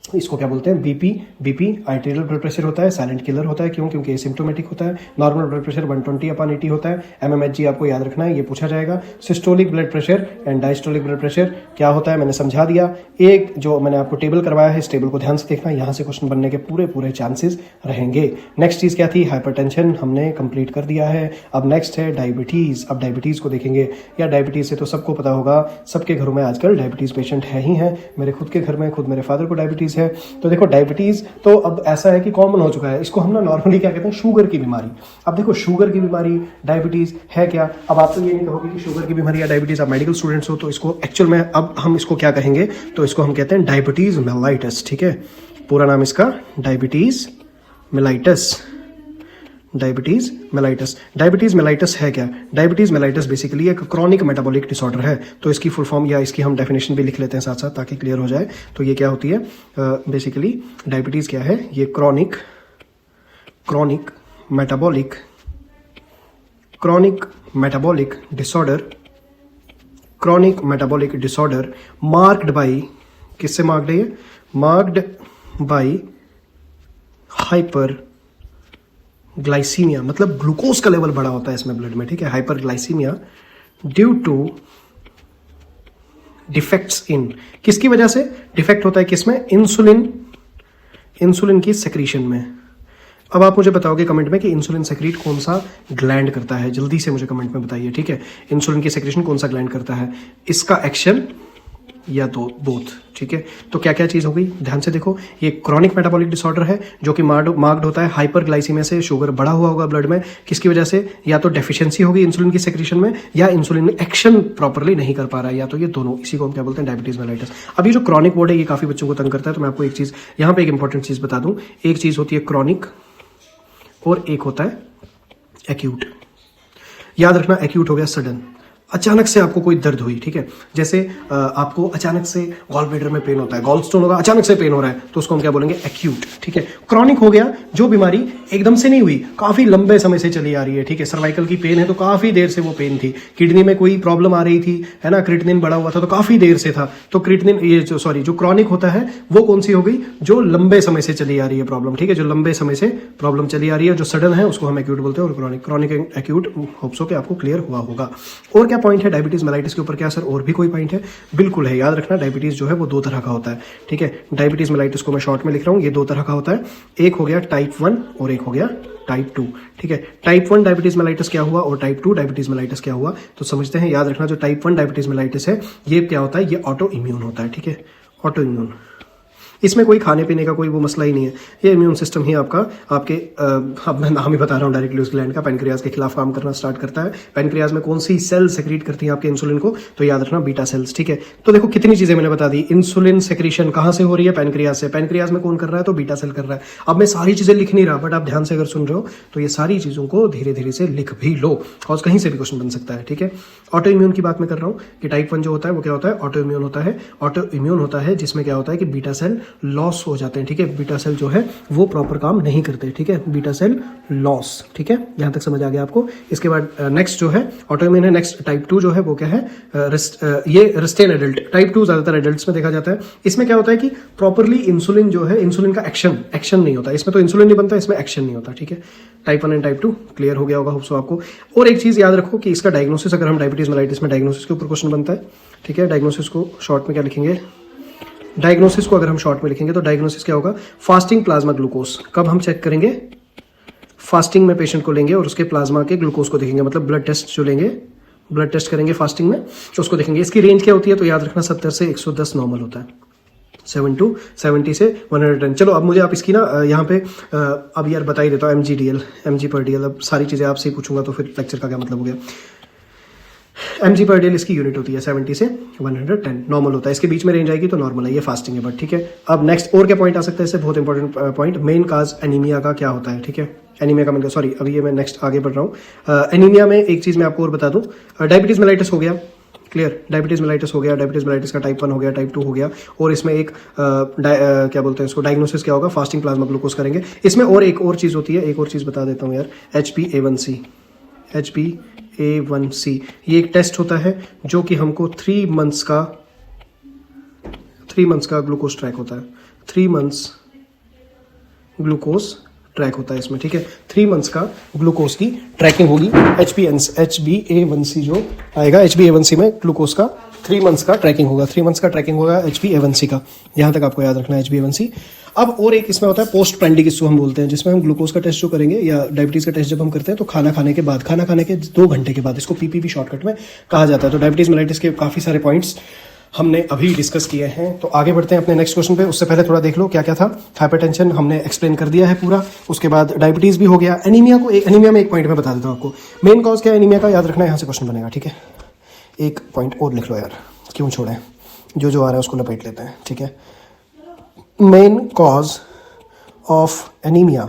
S1: इसको क्या बोलते हैं? बीपी आर्टेरियल ब्लड प्रेशर होता है, साइलेंट किलर होता है। क्यों? क्योंकि एसिम्प्टोमेटिक होता है। नॉर्मल ब्लड प्रेशर 120/80 होता है। mmHg आपको याद रखना है, ये पूछा जाएगा। Systolic blood pressure and diastolic blood pressure क्या होता है मैंने समझा दिया। एक जो मैंने आपको टेबल करवाया है, इस टेबल को ध्यान से देखना, यहाँ से क्वेश्चन बनने के पूरे चांसेस रहेंगे। नेक्स्ट चीज़ क्या थी? हाइपरटेंशन हमने कंप्लीट कर दिया है। अब नेक्स्ट है डायबिटीज़। अब डायबिटीज़ को देखेंगे। या डायबिटीज़ से तो सबको पता होगा, सबके घरों में आजकल डायबिटीज़ पेशेंट है ही हैं। मेरे खुद के घर में, खुद मेरे फादर को डायबिटीज़ है। तो देखो डायबिटीज तो अब ऐसा है कि कॉमन हो चुका है। इसको हम ना नॉर्मली क्या कहते हैं? शुगर की बीमारी। अब देखो शुगर की बीमारी, डायबिटीज है क्या? अब आप तो ये नहीं कहोगे कि शुगर की बीमारी या डायबिटीज, आप मेडिकल स्टूडेंट्स हो तो इसको एक्चुअल में अब हम इसको क्या कहेंगे? तो इसको हम कहते हैं डायबिटीज मेलाइटस, ठीक है। पूरा नाम इसका diabetes mellitus. Diabetes mellitus. Diabetes mellitus है क्या? डायबिटीज मेलाइटस बेसिकली एक क्रॉनिक मेटाबॉलिक डिसऑर्डर है। तो इसकी फुल फॉर्म या इसकी हम डेफिनेशन भी लिख लेते हैं साथ साथ ताकि क्लियर हो जाए। तो ये क्या होती है? बेसिकली डायबिटीज क्या है? ये chronic metabolic disorder marked by, किससे मार्क्ड है ये? मार्क्ड बाई हाइपर ग्लाइसीमिया, मतलब ग्लूकोज का लेवल बड़ा होता है इसमें ब्लड में, ठीक है। Hyperglycaemia due to defects in, किसकी वजह से डिफेक्ट होता है? किसमें? इंसुलिन की सेक्रीशन में। अब आप मुझे बताओगे कमेंट में कि इंसुलिन सेक्रीट कौन सा ग्लैंड करता है, जल्दी से मुझे कमेंट में बताइए, ठीक है। इंसुलिन की सेक्रीशन कौन सा ग्लैंड करता है? इसका एक्शन या दो बोथ, ठीक है। तो क्या क्या चीज़ हो गई, ध्यान से देखो। ये क्रॉनिक मेटाबॉलिक डिसऑर्डर है जो कि मार्क्ड होता है हाइपरग्लाइसीमिया से, शुगर बढ़ा हुआ होगा ब्लड में, किसकी वजह से, या तो डेफिशिएंसी होगी इंसुलिन की सेक्रेशन में, या इंसुलिन में एक्शन प्रॉपरली नहीं कर पा रहा है, या तो ये दोनों। इसी को हम क्या बोलते हैं, डायबिटीज मेलाइटिस। अब ये जो क्रॉनिक वर्ड है ये काफ़ी बच्चों को तंग करता है, तो मैं आपको एक चीज़ यहाँ पे एक इंपॉर्टेंट चीज़ बता दूँ। एक चीज़ होती है क्रॉनिक और एक होता है एक्यूट। याद रखना, एक्यूट हो गया सडन, अचानक से आपको कोई दर्द हुई, ठीक है। जैसे आपको अचानक से गॉल ब्लैडर में पेन होता है, गॉल स्टोन होगा, अचानक से पेन हो रहा है, तो उसको हम क्या बोलेंगे, एक्यूट, ठीक है। क्रॉनिक हो गया जो बीमारी एकदम से नहीं हुई, काफी लंबे समय से चली आ रही है, ठीक है। सर्वाइकल की पेन है तो काफी देर से वो पेन थी, किडनी में कोई प्रॉब्लम आ रही थी, है ना, क्रिएटिनिन बढ़ा हुआ था तो काफी देर से था, तो क्रिएटिनिन ये जो क्रॉनिक होता है वो कौन सी हो गई, जो लंबे समय से चली आ रही है प्रॉब्लम, ठीक है, जो लंबे समय से प्रॉब्लम चली आ रही है, जो सडन है उसको हम एक्यूट बोलते हैं, और क्रॉनिक एक्यूट। होप सो कि आपको क्लियर हुआ होगा। और क्या पॉइंट है डायबिटीज मेलाइटिस के ऊपर, क्या सर और भी कोई पॉइंट है? बिल्कुल है, याद रखना डायबिटीज जो है वो दो तरह का होता है, ठीक है। डायबिटीज मेलाइटिस को मैं शॉर्ट में लिख रहा हूं, ये दो तरह का होता है, एक हो गया टाइप 1 और एक हो गया टाइप 2, ठीक है। टाइप 1 डायबिटीज मेलाइटिस क्या हुआ और टाइप 2 डायबिटीज मेलाइटिस क्या हुआ, तो समझते हैं। याद रखना, जो टाइप 1 डायबिटीज मेलाइटिस है ये क्या होता है, ये ऑटो इम्यून होता है, ठीक है, ऑटो इम्यून। इसमें कोई खाने पीने का कोई वो मसला ही नहीं है, ये इम्यून सिस्टम ही आपका आपके अब मैं नाम ही बता रहा हूँ डायरेक्टली उस ग्लैंड का, पैनक्रियाज के खिलाफ काम करना स्टार्ट करता है। पैनक्रियाज में कौन सी सेल सेक्रेट करती है आपके इंसुलिन को, तो याद रखना बीटा सेल्स, ठीक है। तो देखो कितनी चीजें मैंने बता दी। इंसुलिन सेक्रेशन कहाँ से हो रही है, पैनक्रियाज से। पैनक्रियाज में कौन कर रहा है, तो बीटा सेल कर रहा है। अब मैं सारी चीजें लिख नहीं रहा, बट आप ध्यान से अगर सुन रहे हो तो ये सारी चीजों को धीरे धीरे से लिख भी लो, और कहीं से भी क्वेश्चन बन सकता है, ठीक है। ऑटो इम्यून की बात मैं कर रहा हूँ कि टाइप 1 जो होता है वो क्या होता है, ऑटो इम्यून होता है। ऑटो इम्यून होता है जिसमें क्या होता है कि बीटा सेल लॉस हो जाते हैं, ठीक है। बीटा सेल जो है वो प्रॉपर काम नहीं करते, ठीक है, बीटा सेल लॉस, ठीक है। यहां तक समझ आ गया आपको। इसके बाद नेक्स्ट जो है ऑटो इम्यून है, नेक्स्ट टाइप 2 जो है वो क्या है, ये रिस्टेन एडल्ट। टाइप 2 ज्यादातर एडल्ट्स में देखा जाता है। इसमें क्या होता है कि प्रॉपरली इंसुलिन जो है, इंसुलिन का एक्शन नहीं होता, इसमें तो इंसुलिन नहीं बनता, इसमें एक्शन नहीं होता, ठीक है। टाइप 1 एंड टाइप 2 क्लियर हो गया होगा होप सो आपको। और एक चीज याद रखो कि इसका डायग्नोसिस, अगर हम डायबिटीज मेलाइटिस में डायग्नोसिस के ऊपर क्वेश्चन बनता है, ठीक है। डायग्नोसिस को शॉर्ट में क्या लिखेंगे, डायग्नोसिस को अगर हम शॉर्ट में लिखेंगे तो डायग्नोसिस क्या होगा, फास्टिंग प्लाज्मा ग्लूकोज। कब हम चेक करेंगे, फास्टिंग में पेशेंट को लेंगे और उसके प्लाज्मा के ग्लूकोज को देखेंगे, मतलब ब्लड टेस्ट जो लेंगे, ब्लड टेस्ट करेंगे फास्टिंग में तो उसको देखेंगे। इसकी रेंज क्या होती है, तो याद रखना 70 से 110 नॉर्मल होता है, 70 से 110। चलो अब मुझे आप इसकी ना यहाँ पे अब यार बता ही देता हूँ, mg/dl। अब सारी चीजें आपसे ही पूछूंगा तो फिर लेक्चर का क्या मतलब हो गया। mg/dl इसकी यूनिट होती है, 70 से 110 नॉर्मल होता है, इसके बीच में रेंज आएगी तो नॉर्मल है, ये फास्टिंग है बट, ठीक है। अब नेक्स्ट और क्या पॉइंट आ सकता है इससे, बहुत इंपॉर्टेंट पॉइंट, मेन काज एनीमिया का क्या होता है, ठीक है। एनीमिया का मतलब, सॉरी अभी ये मैं नेक्स्ट आगे बढ़ रहा हूँ। एनीमिया में एक चीज मैं आपको और बता दूं, डायबिटीज मेलाइटिस हो गया, क्लियर, डायबिटीज मेलाइटिस हो गया, डायबिटीज मेलाइटिस का टाइप 1 हो गया, टाइप 2 हो गया, और इसमें एक क्या बोलते हैं इसको, डायग्नोसिस क्या होगा, फास्टिंग प्लाज्मा ग्लूकोज करेंगे। इसमें और एक और चीज होती है, एक और चीज बता देता हूँ यार, HbA1c। HbA1c ये एक टेस्ट होता है जो कि हमको 3 मंथ्स का ग्लूकोज ट्रैक होता है, 3 मंथ्स ग्लूकोज ट्रैक होता है इसमें, ठीक है। 3 मंथ्स का ग्लूकोज की ट्रैकिंग होगी। HbA1c जो आएगा, HbA1c में ग्लूकोज का 3 मंथ्स का ट्रैकिंग होगा, 3 मंथ्स का ट्रैकिंग होगा HbA1c का। यहां तक आपको याद रखना है HbA1c। अब और एक इसमें होता है पोस्ट प्रेंडिक इशू हम बोलते हैं, जिसमें हम ग्लूकोज का टेस्ट जो करेंगे या डायबिटीज का टेस्ट जब हम करते हैं तो खाना खाने के बाद, खाना खाने के 2 घंटे के बाद, इसको PPB शॉर्टकट में कहा जाता है। तो डायबिटीज मेलाइटिस के काफी सारे पॉइंट्स हमने अभी डिस्कस किए हैं, तो आगे बढ़ते हैं अपने नेक्स्ट क्वेश्चन पे। उससे पहले थोड़ा देख लो क्या क्या था। हाइपरटेंशन हमने एक्सप्लेन कर दिया है पूरा, उसके बाद डायबिटीज भी हो गया। एनीमिया को, एनीमिया में एक पॉइंट में बता देता हूँ आपको, मेन कॉज क्या है एनीमिया का, याद रखना, यहाँ से क्वेश्चन बनेगा, ठीक है। एक पॉइंट और लिख लो यार, क्यों छोड़ें, जो जो आ रहा है उसको लपेट लेते हैं, ठीक है। Main cause of anaemia,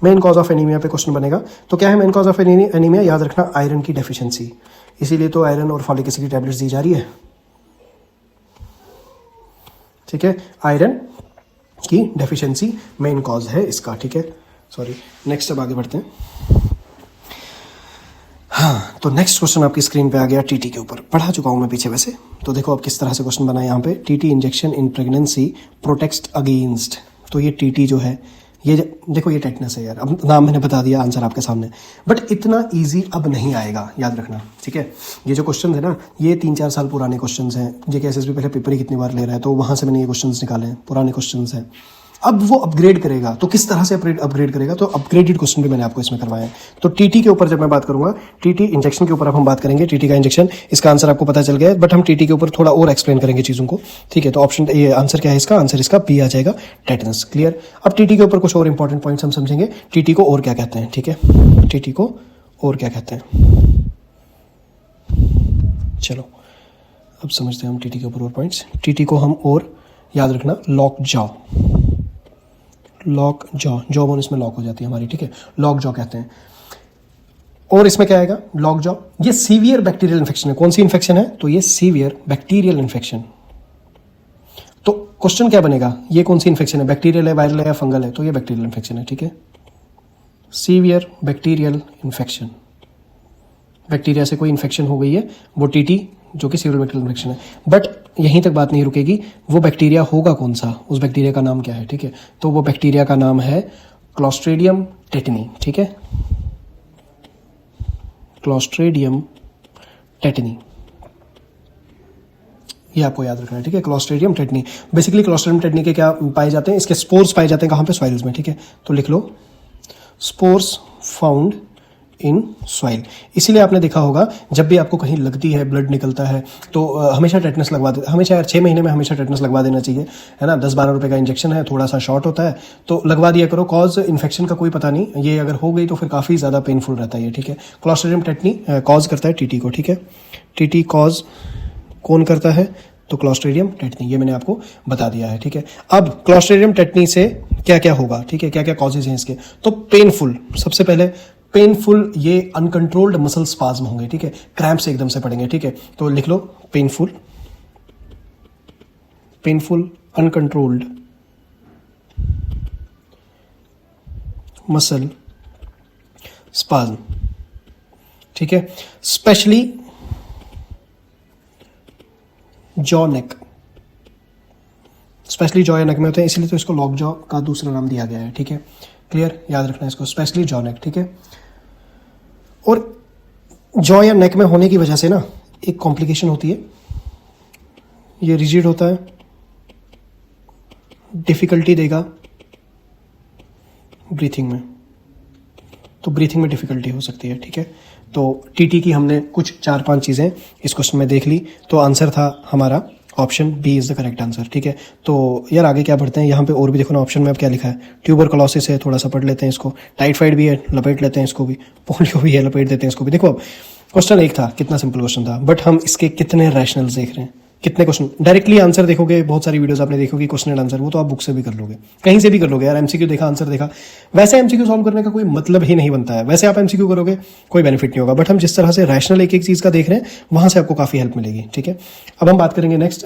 S1: main cause of anaemia पे क्वेश्चन बनेगा। तो क्या है मेन कॉज ऑफ एनीमिया, याद रखना आयरन की डेफिशिएंसी, इसीलिए तो आयरन और फॉलिक एसिड की टैबलेट्स दी जा रही है, ठीक है। आयरन की डेफिशिएंसी मेन कॉज है इसका, ठीक है। सॉरी, नेक्स्ट अब आगे बढ़ते हैं। हाँ, तो नेक्स्ट क्वेश्चन आपकी स्क्रीन पे आ गया टीटी के ऊपर, पढ़ा चुका हूं मैं पीछे वैसे। तो देखो अब किस तरह से क्वेश्चन बना है यहाँ पे, TT injection in pregnancy protect against. तो ये टीटी जो है, ये देखो ये टेटनस है यार, अब नाम मैंने बता दिया, आंसर आपके सामने, बट इतना इजी अब नहीं आएगा, याद रखना, ठीक है। ये जो क्वेश्चन है ना, ये 3-4 साल पुराने क्वेश्चन हैं, जेके एसएसबी पहले पेपर ही कितनी बार ले रहा है, तो वहां से मैंने ये क्वेश्चन निकाले हैं, पुराने क्वेश्चन हैं। अब वो अपग्रेड करेगा, तो किस तरह से अपग्रेड करेगा, तो अपग्रेडेड क्वेश्चन भी मैंने आपको इसमें करवाया है। तो टीटी के ऊपर जब मैं बात करूंगा, टीटी इंजेक्शन के ऊपर अब हम बात करेंगे। टीटी का इंजेक्शन, इसका आंसर आपको पता चल गया है, बट हम टीटी के ऊपर थोड़ा और एक्सप्लेन करेंगे चीज़ों को, ठीक है। तो ऑप्शन ये आंसर क्या है इसका, आंसर इसका बी आ जाएगा, टेटनस। क्लियर। अब टीटी के ऊपर कुछ और इंपॉर्टेंट पॉइंट्स हम समझेंगे, टीटी को और क्या कहते हैं, ठीक है, टीटी को और क्या कहते हैं। चलो अब समझते हैं हम टीटी के ऊपर और पॉइंट्स। टीटी को हम और याद रखना, lock jaw, lock jaw, jaw bone इसमें लॉक हो जाती है हमारी, ठीक है, लॉक जॉ कहते हैं। और इसमें क्या आएगा, लॉक जॉ, ये सीवियर बैक्टीरियल इन्फेक्शन है। कौन सी इन्फेक्शन है, तो ये सीवियर बैक्टीरियल इन्फेक्शन। तो क्वेश्चन क्या बनेगा, ये कौन सी इन्फेक्शन है, बैक्टीरियल है, वायरल है या फंगल है, तो ये बैक्टीरियल इन्फेक्शन है, ठीक है, सीवियर बैक्टीरियल इन्फेक्शन। बैक्टीरिया से कोई इन्फेक्शन हो गई है, वो टीटी जो कि सीवियर बैक्टीरियल इन्फेक्शन है। बट यहीं तक बात नहीं रुकेगी, वो बैक्टीरिया होगा कौन सा, उस बैक्टीरिया का नाम क्या है, ठीक है, तो वो बैक्टीरिया का नाम है क्लोस्ट्रीडियम टेटनी, ठीक है, क्लोस्ट्रीडियम टेटनी, ये आपको याद रखना है, ठीक है, clostridium tetani. Basically clostridium tetani के क्या पाए जाते हैं, इसके स्पोर्स पाए जाते हैं कहाँ पे, सॉइल्स में, ठीक है, तो लिख लो स्पोर्स फाउंड इन सॉइल। इसीलिए आपने देखा होगा जब भी आपको कहीं लगती है, ब्लड निकलता है, तो हमेशा टेटनस लगवा दे, हमेशा 6 महीने में हमेशा टेटनस लगवा देना चाहिए, है ना। 10-12 रुपए का इंजेक्शन है, थोड़ा सा शॉर्ट होता है, तो लगवा दिया करो। कॉज इन्फेक्शन का कोई पता नहीं, ये अगर हो गई तो फिर काफ़ी ज़्यादा पेनफुल रहता है ये, ठीक है। क्लोस्ट्रीडियम टेटनी कॉज करता है टीटी को, ठीक है, टीटी कॉज कौन करता है, तो क्लोस्ट्रीडियम टेटनी, ये मैंने आपको बता दिया है, ठीक है। अब क्लोस्ट्रीडियम टेटनी से क्या क्या होगा, ठीक है, क्या क्या कॉजेज हैं इसके, तो पेनफुल, सबसे पहले पेनफुल, ये अनकंट्रोल्ड मसल स्पाज्म होंगे, ठीक है, क्रैम्प्स एकदम से पड़ेंगे, ठीक है, तो लिख लो painful, painful uncontrolled muscle spasm, ठीक है, specially jaw neck, specially jaw या नेक में होते हैं, इसलिए तो इसको लॉक जॉ का दूसरा नाम दिया गया है, ठीक है। क्लियर, याद रखना है इसको, स्पेशली जॉ नेक, ठीक है। और जॉ या नेक में होने की वजह से ना एक कॉम्प्लिकेशन होती है, ये रिजिड होता है, डिफिकल्टी देगा ब्रीथिंग में, तो ब्रीथिंग में डिफिकल्टी हो सकती है, ठीक है। तो टीटी की हमने कुछ 4-5 चीज़ें इस क्वेश्चन में देख ली, तो आंसर था हमारा option B is the correct answer, ठीक है। तो यार आगे क्या पढ़ते हैं, यहाँ पे और भी देखो ना ऑप्शन में अब क्या लिखा है, ट्यूबरकुलोसिस है, थोड़ा सा पढ़ लेते हैं इसको, टाइफाइड भी है, लपेट लेते हैं इसको भी, पोलियो भी है, लपेट देते हैं इसको भी। देखो अब क्वेश्चन एक था, कितना सिंपल क्वेश्चन था, बट हम इसके कितने रैशनल्स देख रहे हैं, कितने क्वेश्चन डायरेक्टली आंसर देखोगे, बहुत सारी वीडियोस आपने देखोगे क्वेश्चन एंड आंसर, वो तो आप बुक से भी कर लोगे, कहीं से भी कर लोगे यार। एमसीक्यू देखा, आंसर देखा, वैसे एमसीक्यू सॉल्व करने का कोई मतलब ही नहीं बनता है, वैसे आप एमसीक्यू करोगे कोई बेनिफिट नहीं होगा, बट हम जिस तरह से रैशनल एक एक चीज़ का देख रहे हैं, वहां से आपको काफ़ी हेल्प मिलेगी, ठीक है। अब हम बात करेंगे नेक्स्ट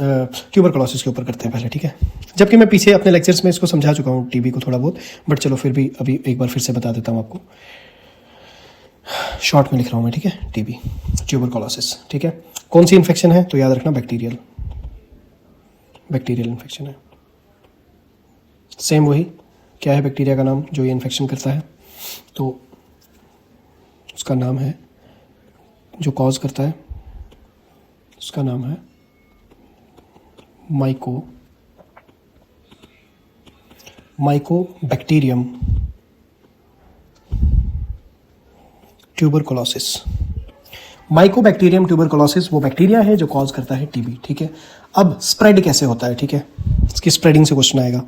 S1: ट्यूबरकुलोसिस के ऊपर करते हैं पहले, ठीक है, जबकि मैं पीछे अपने लेक्चर्स में इसको समझा चुका हूँ टीबी को थोड़ा बहुत, बट चलो फिर भी अभी एक बार फिर से बता देता हूँ आपको, शॉर्ट में लिख रहा हूँ मैं, ठीक है, टीबी ट्यूबरकुलोसिस, ठीक है। कौन सी इन्फेक्शन है, तो याद रखना बैक्टीरियल, बैक्टीरियल इन्फेक्शन है। सेम वही, क्या है बैक्टीरिया का नाम जो ये इन्फेक्शन करता है, तो उसका नाम है, जो कॉज करता है उसका नाम है माइकोबैक्टीरियम ट्यूबरकुलोसिस। माइकोबैक्टीरियम ट्यूबरकुलोसिस वो बैक्टीरिया है जो कॉज करता है टीबी, ठीक है। अब स्प्रेड कैसे होता है, ठीक है, इसकी स्प्रेडिंग से क्वेश्चन आएगा।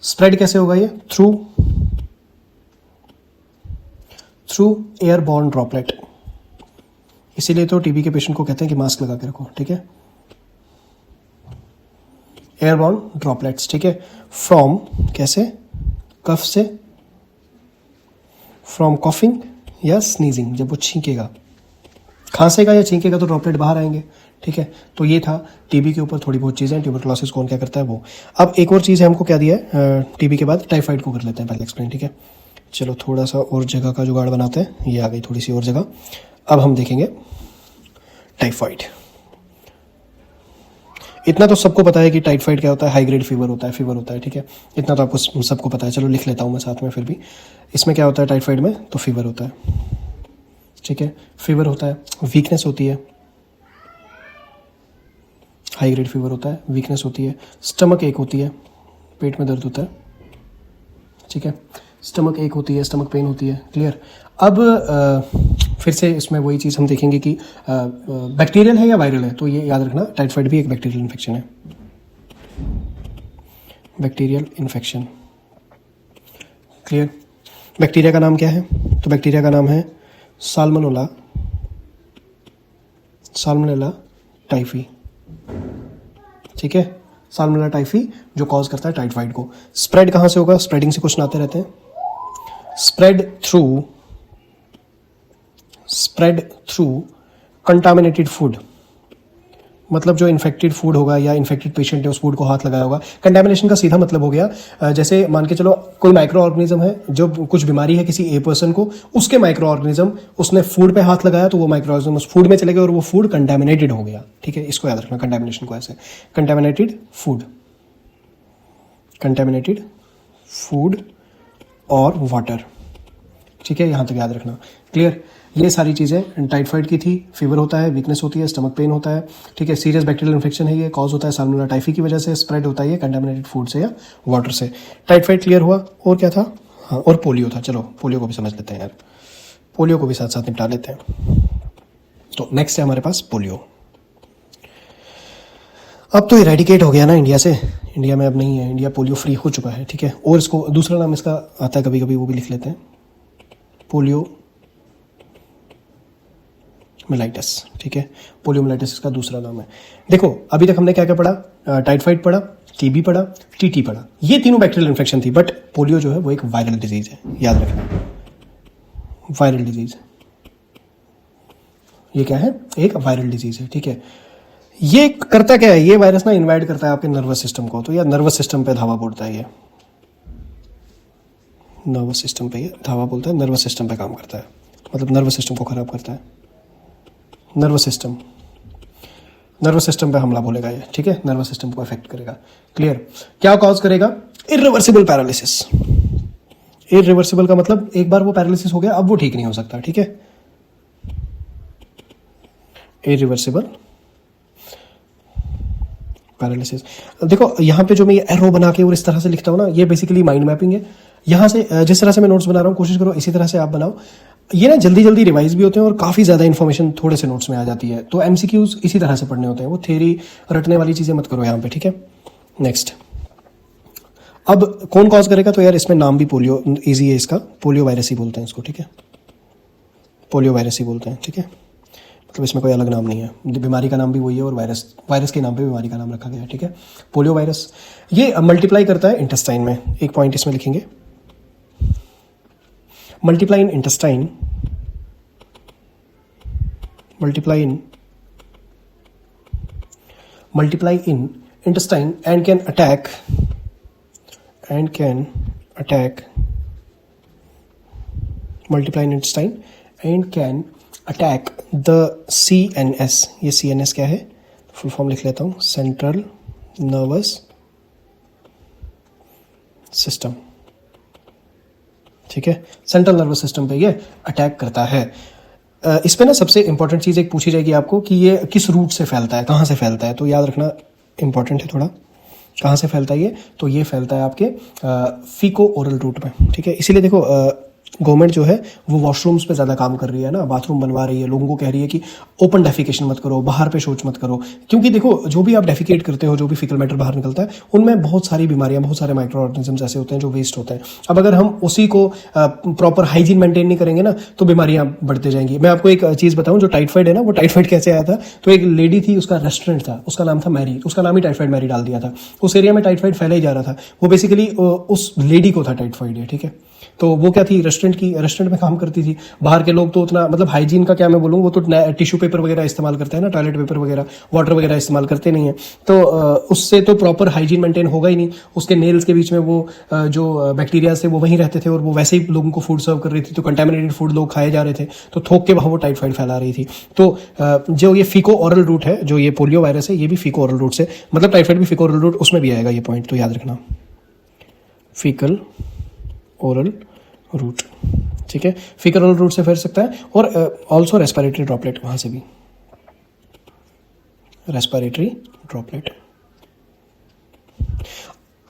S1: स्प्रेड कैसे होगा ये, थ्रू एयरबॉर्न ड्रॉपलेट, इसीलिए तो टीबी के पेशेंट को कहते हैं कि मास्क लगा के रखो, ठीक है, एयरबॉर्न ड्रॉपलेट्स, ठीक है, फ्रॉम कैसे, कफ से, फ्रॉम कॉफिंग या स्नीजिंग, जब वो छींकेगा, खांसेगा या छींकेगा तो ड्रॉपलेट बाहर आएंगे, ठीक है। तो ये था टीबी के ऊपर थोड़ी बहुत चीज़ें, ट्यूबरकुलोसिस कौन क्या करता है वो। अब एक और चीज़ है, हमको क्या दिया है टीबी के बाद, टाइफाइड को कर लेते हैं पहले एक्सप्लेन, ठीक है। चलो थोड़ा सा और जगह का जुगाड़ बनाते हैं, ये आ गई थोड़ी सी और जगह। अब हम देखेंगे टाइफाइड। इतना तो सबको पता है कि टाइफाइड क्या होता है, हाई ग्रेड फीवर होता है, ठीक है, इतना तो आपको सबको पता है। चलो लिख लेता हूँ मैं साथ में, फिर भी इसमें क्या होता है टाइफाइड में, तो फीवर होता है, ठीक है, फीवर होता है, वीकनेस होती है, हाई ग्रेड फीवर होता है, वीकनेस होती है, स्टमक एक होती है, पेट में दर्द होता है, ठीक है, स्टमक एक होती है, स्टमक पेन होती है, क्लियर। अब फिर से इसमें वही चीज़ हम देखेंगे कि बैक्टीरियल है या वायरल है, तो ये याद रखना टाइफाइड भी एक बैक्टीरियल इन्फेक्शन है, बैक्टीरियल इन्फेक्शन, क्लियर। बैक्टीरिया का नाम क्या है, तो बैक्टीरिया का नाम है साल्मोनेला, साल्मोनेला टाइफी, ठीक है, साल्मोनेला टाइफी जो कॉज करता है टाइफाइड को। स्प्रेड कहाँ से होगा, स्प्रेडिंग से क्वेश्चन आते रहते हैं। स्प्रेड थ्रू कंटामिनेटेड फूड, मतलब जो इन्फेक्टेड फूड होगा या इन्फेक्टेड पेशेंट ने उस फूड को हाथ लगाया होगा। कंटामिनेशन का सीधा मतलब हो गया जैसे मान के चलो कोई माइक्रो ऑर्गेनिज्म है, जो कुछ बीमारी है किसी ए पर्सन को, उसके माइक्रो ऑर्गेनिज्म उसने फूड पे हाथ लगाया तो वो माइक्रो ऑर्गेनिज्म उस फूड में चले गए और वो फूड कंटामिनेटेड हो गया, ठीक है। इसको याद रखना कंटामिनेशन को ऐसे, कंटामिनेटेड फूड और वाटर, ठीक है, यहां तक याद रखना, क्लियर। ये सारी चीज़ें टाइफाइड की थी, फीवर होता है, वीकनेस होती है, स्टमक पेन होता है, ठीक है, सीरियस बैक्टीरियल इन्फेक्शन है, ये कॉज होता है साल्मोनेला टाइफी की वजह से, स्प्रेड होता है ये कंटामिनेटेड फूड से या वाटर से। टाइफाइड क्लियर हुआ, और क्या था, हाँ और पोलियो था, चलो पोलियो को भी समझ लेते हैं यार, पोलियो को भी साथ साथ निपटा लेते हैं। तो नेक्स्ट है हमारे पास पोलियो। अब तो इरेडिकेट हो गया ना इंडिया से, इंडिया में अब नहीं है, इंडिया पोलियो फ्री हो चुका है, ठीक है। और इसको दूसरा नाम इसका आता है कभी कभी, वो भी लिख लेते हैं, पोलियो मिलाइटिस, ठीक है, पोलियोमिलाइटिस इसका दूसरा नाम है। देखो अभी तक हमने क्या क्या पढ़ा, टाइफाइड पढ़ा, टीबी पढ़ा, टीटी पढ़ा, ये तीनों बैक्टीरियल इन्फेक्शन थी, बट पोलियो जो है वो एक वायरल डिजीज है, याद रखना, वायरल डिजीज, ये क्या है, एक वायरल डिजीज है, ठीक है। ये करता क्या है, ये वायरस ना इन्वाइड करता है आपके नर्वस सिस्टम को, तो या नर्वस सिस्टम पे धावा बोलता है, ये नर्वस सिस्टम पे ये धावा बोलता है, नर्वस सिस्टम पे काम करता है, मतलब नर्वस सिस्टम को खराब करता है, नर्वस सिस्टम पे हमला बोलेगा ये, ठीक है, नर्वस सिस्टम को अफेक्ट करेगा, क्लियर। क्या कॉज करेगा, इरिवर्सिबल पैरालिसिस। इरिवर्सिबल का मतलब एक बार वो पैरालिसिस हो गया अब वो ठीक नहीं हो सकता, ठीक है, इरिवर्सिबल पैरालिसिस। देखो यहाँ पे जो मैं ये एरो बना के और इस तरह से लिखता हूँ ना, ये बेसिकली माइंड मैपिंग है। यहाँ से जिस तरह से मैं नोट्स बना रहा हूँ कोशिश करो इसी तरह से आप बनाओ, ये ना जल्दी जल्दी रिवाइज भी होते हैं और काफ़ी ज़्यादा इन्फॉर्मेशन थोड़े से नोट्स में आ जाती है, तो एमसीक्यूज इसी तरह से पढ़ने होते हैं, वो थ्योरी रटने वाली चीज़ें मत करो यहाँ पे, ठीक है। नेक्स्ट, अब कौन कॉज करेगा, तो यार इसमें नाम भी पोलियो ईजी है इसका, पोलियो वायरस ही बोलते हैं इसको, ठीक है, पोलियो वायरस ही बोलते हैं, ठीक है, मतलब इसमें कोई अलग नाम नहीं है, बीमारी का नाम भी वही है और वायरस के नाम पे बीमारी का नाम रखा गया है, ठीक है। पोलियो वायरस ये मल्टीप्लाई करता है इंटेस्टाइन में, एक पॉइंट इसमें लिखेंगे, multiply in intestine and can attack multiply in intestine and can attack the CNS। ये CNS क्या है, फुल फॉर्म लिख लेता हूँ, सेंट्रल नर्वस सिस्टम, ठीक है, सेंट्रल नर्वस सिस्टम पे ये अटैक करता है। इस पे ना सबसे इंपॉर्टेंट चीज़ एक पूछी जाएगी आपको कि ये किस रूट से फैलता है, कहाँ से फैलता है, तो याद रखना इंपॉर्टेंट है थोड़ा, कहाँ से फैलता है ये, तो ये फैलता है आपके फीको ओरल रूट में, ठीक है। इसीलिए देखो गवर्नमेंट जो है वो वॉशरूम्स पे ज़्यादा काम कर रही है ना, बाथरूम बनवा रही है, लोगों को कह रही है कि ओपन डेफिकेशन मत करो, बाहर पे शौच मत करो, क्योंकि देखो जो भी आप डेफिकेट करते हो, जो भी फिकल मैटर बाहर निकलता है, उनमें बहुत सारी बीमारियां, बहुत सारे माइक्रो ऑर्गेनिजम्स ऐसे होते हैं जो वेस्ट होते हैं। अब अगर हम उसी को प्रॉपर हाइजीन मेंटेन नहीं करेंगे ना तो बीमारियां बढ़ते जाएंगी। मैं आपको एक चीज़ बताऊँ, जो टाइफाइड है ना, वो टाइफाइड कैसे आया था, तो एक लेडी थी, उसका रेस्टोरेंट था, उसका नाम था मैरी, उसका नाम ही टाइफाइड मैरी डाल दिया था, उस एरिया में टाइफाइड फैला ही जा रहा था, वो बेसिकली उस लेडी को था टाइफाइड है, ठीक है। तो वो क्या थी, रेस्टोरेंट में काम करती थी, बाहर के लोग तो उतना मतलब हाइजीन का क्या मैं बोलूँ, वो तो टिश्यू पेपर वगैरह इस्तेमाल करते हैं ना, टॉयलेट पेपर वगैरह, वाटर वगैरह इस्तेमाल करते नहीं है, तो उससे तो प्रॉपर हाइजीन मेंटेन होगा ही नहीं। उसके नेल्स के बीच में वो जो बैक्टीरिया से वो वहीं रहते थे और वो वैसे ही लोगों को फूड सर्व कर रही थी, तो कंटेमिनेटेड फूड लोग खाए जा रहे थे, तो थोक के वहाँ वो टाइफाइड फैला रही थी। तो जो ये फीको ओरल रूट है, जो ये पोलियो वायरस है, ये भी फीको ओरल रूट से, मतलब टाइफाइड भी फीको ओरल रूट, उसमें भी आएगा ये पॉइंट, तो याद रखना, फीकल ओरल रूट, ठीक है, फीकल ओरल रूट से फैल सकता है, और ऑल्सो रेस्पिरेटरी ड्रॉपलेट, वहां से भी रेस्पिरेटरी ड्रॉपलेट।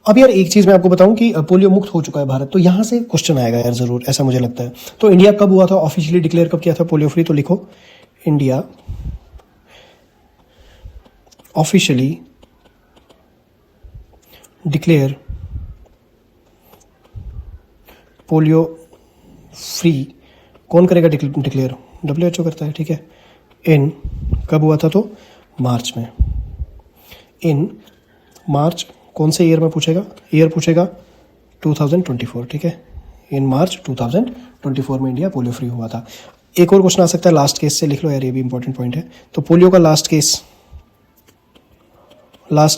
S1: अब यार एक चीज़ मैं आपको बताऊं कि पोलियो मुक्त हो चुका है भारत, तो यहाँ से क्वेश्चन आएगा यार ज़रूर, ऐसा मुझे लगता है। तो इंडिया कब हुआ था ऑफिशियली डिक्लेयर, कब किया था पोलियो फ्री? तो लिखो India officially declare polio free. कौन करेगा डिक्लेयर? WHO करता है, ठीक है। इन कब हुआ था? तो मार्च में। इन मार्च, कौन से ईयर में पूछेगा? ईयर पूछेगा 2024, ठीक है। इन मार्च 2024 में इंडिया पोलियो फ्री हुआ था। एक और क्वेश्चन आ सकता है लास्ट केस से, लिख लो यार, ये भी इंपॉर्टेंट पॉइंट है। तो पोलियो का लास्ट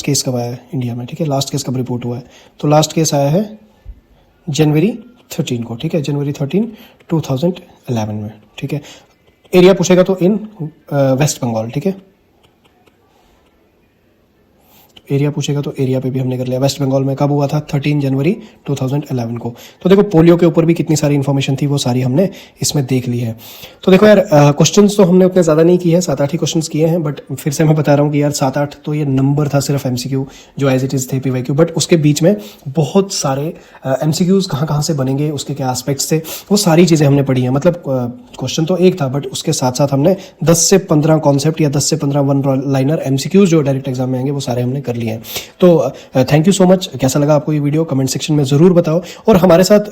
S1: केस कब आया है इंडिया में, ठीक है? लास्ट केस कब रिपोर्ट हुआ है? तो लास्ट केस आया है जनवरी 13 को, ठीक है। जनवरी 13, 2011 में, ठीक है। एरिया पूछेगा तो इन वेस्ट बंगाल, ठीक है। एरिया पूछेगा तो एरिया पे भी हमने कर लिया। वेस्ट बंगाल में कब हुआ था? 13 जनवरी 2011 को। तो देखो पोलियो के ऊपर भी कितनी सारी इन्फॉर्मेशन थी, वो सारी हमने इसमें देख ली है। तो देखो यार क्वेश्चंस तो हमने उतने ज़्यादा नहीं किए हैं, 7-8 ही क्वेश्चंस किए हैं, बट फिर से मैं बता रहा हूँ कि यार 7-8 तो ये नंबर था सिर्फ MCQ जो एज इट इज़ थे PYQ, बट उसके बीच में बहुत सारे MCQs कहाँ से बनेंगे, उसके क्या एस्पेक्ट्स थे, वो सारी चीज़ें हमने पढ़ी हैं। मतलब क्वेश्चन तो एक था, बट उसके साथ साथ हमने 10 से 15 कॉन्सेप्ट या 10 से 15 वन लाइनर MCQs जो डायरेक्ट एग्जाम में आएंगे वो सारे हमने कर लिए हैं। तो थैंक यू सो मच। कैसा लगा आपको ये वीडियो कमेंट सेक्शन में ज़रूर बताओ। और हमारे साथ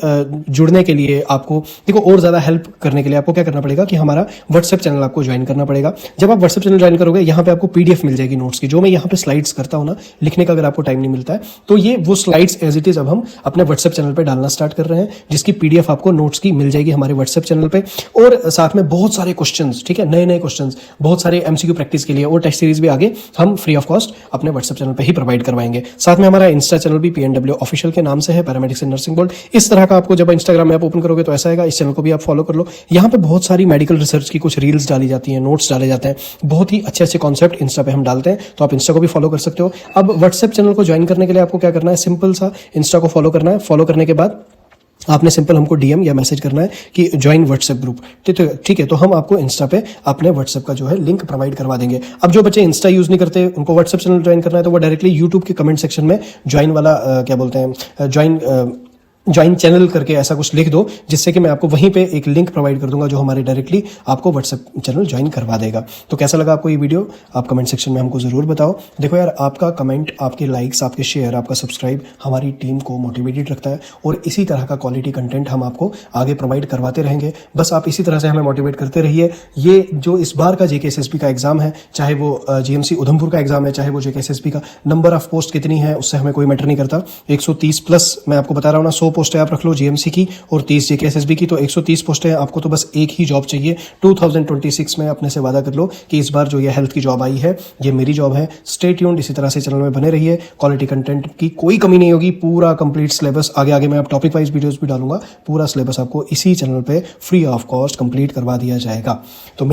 S1: जुड़ने के लिए आपको देखो और ज़्यादा हेल्प करने के लिए आपको क्या करना पड़ेगा कि हमारा व्हाट्सएप चैनल आपको ज्वाइन करना पड़ेगा। जब आप व्हाट्सएप चैनल ज्वाइन करोगे, यहाँ पे आपको PDF मिल जाएगी नोट्स की, जो मैं यहाँ पे स्लाइड्स करता हूँ ना लिखने का, अगर आपको टाइम नहीं मिलता है तो ये वो स्लाइड्स एज इट इज़ अब हम अपने व्हाट्सएप चैनल पर डालना स्टार्ट कर रहे हैं, जिसकी PDF आपको नोट्स की मिल जाएगी हमारे व्हाट्सएप चैनल पर। और साथ में बहुत सारे क्वेश्चन, ठीक है, नए क्वेश्चन, बहुत सारे MCQ प्रैक्टिस के लिए और टेस्ट सीरीज भी आगे हम फ्री ऑफ कॉस्ट अपने व्हाट्सएप चैनल पर ही प्रोवाइड करवाएंगे। साथ में हमारा इंस्टा चैनल भी PNW ऑफिशियल के नाम से है, पैरामेडिक्स एंड नर्सिंग बोर्ड। इस तरह का आपको जब इंस्टाग्राम ऐप ओपन करोगे तो ऐसा आएगा, इस चैनल को भी आप फॉलो कर लो। यहाँ पे बहुत सारी मेडिकल रिसर्च की कुछ रील्स डाली जाती हैं, नोट्स डाले जाते हैं, बहुत ही अच्छे कॉन्सेप्ट इंस्टा पे हम डालते हैं, तो आप इंस्टा को भी फॉलो कर सकते हो। अब व्हाट्सएप चैनल को ज्वाइन करने के लिए आपको क्या करना है? सिंपल सा इंस्टा को फॉलो करना है। फॉलो करने के बाद आपने सिंपल हमको DM या मैसेज करना है कि ज्वाइन व्हाट्सएप ग्रुप, ठीक है। तो हम आपको इंस्टा पे अपने व्हाट्सएप का जो है लिंक प्रोवाइड करवा देंगे। अब जो बच्चे इंस्टा यूज नहीं करते, उनको व्हाट्सएप चैनल ज्वाइन करना है, तो वो डायरेक्टली यूट्यूब के कमेंट सेक्शन में ज्वाइन वाला क्या बोलते हैं, ज्वाइन चैनल करके ऐसा कुछ लिख दो, जिससे कि मैं आपको वहीं पे एक लिंक प्रोवाइड कर दूंगा जो हमारे डायरेक्टली आपको व्हाट्सएप चैनल ज्वाइन करवा देगा। तो कैसा लगा आपको ये वीडियो, आप कमेंट सेक्शन में हमको ज़रूर बताओ। देखो यार, आपका कमेंट, आपके लाइक्स, आपके शेयर, आपका सब्सक्राइब हमारी टीम को मोटिवेटेड रखता है, और इसी तरह का क्वालिटी कंटेंट हम आपको आगे प्रोवाइड करवाते रहेंगे। बस आप इसी तरह से हमें मोटिवेट करते रहिए। ये जो इस बार का JK SSB का एग्जाम है, चाहे वो GMC उधमपुर का एग्जाम है, चाहे वो JK SSB का, नंबर ऑफ पोस्ट कितनी है उससे हमें कोई मैटर नहीं करता। 130 प्लस मैं आपको बता रहा हूँ ना, 100 पोस्टें आप रख लो GMC की और 30 JK SSB की, तो 130 पोस्टें हैं। आपको तो बस एक ही जॉब चाहिए। 2026 में अपने से वादा कर लो कि इस बार जो ये हेल्थ की जॉब आई है ये मेरी जॉब है। स्टे ट्यून्ड, इसी तरह से चैनल में बने रहिए। क्वालिटी कंटेंट की कोई कमी नहीं होगी। पूरा कंप्लीट सिलेबस आगे मैं आप टॉपिक वाइज वीडियोस भी डालूंगा। पूरा सिलेबस आपको इसी चैनल पे फ्री ऑफ कॉस्ट कंप्लीट करवा दिया जाएगा। तो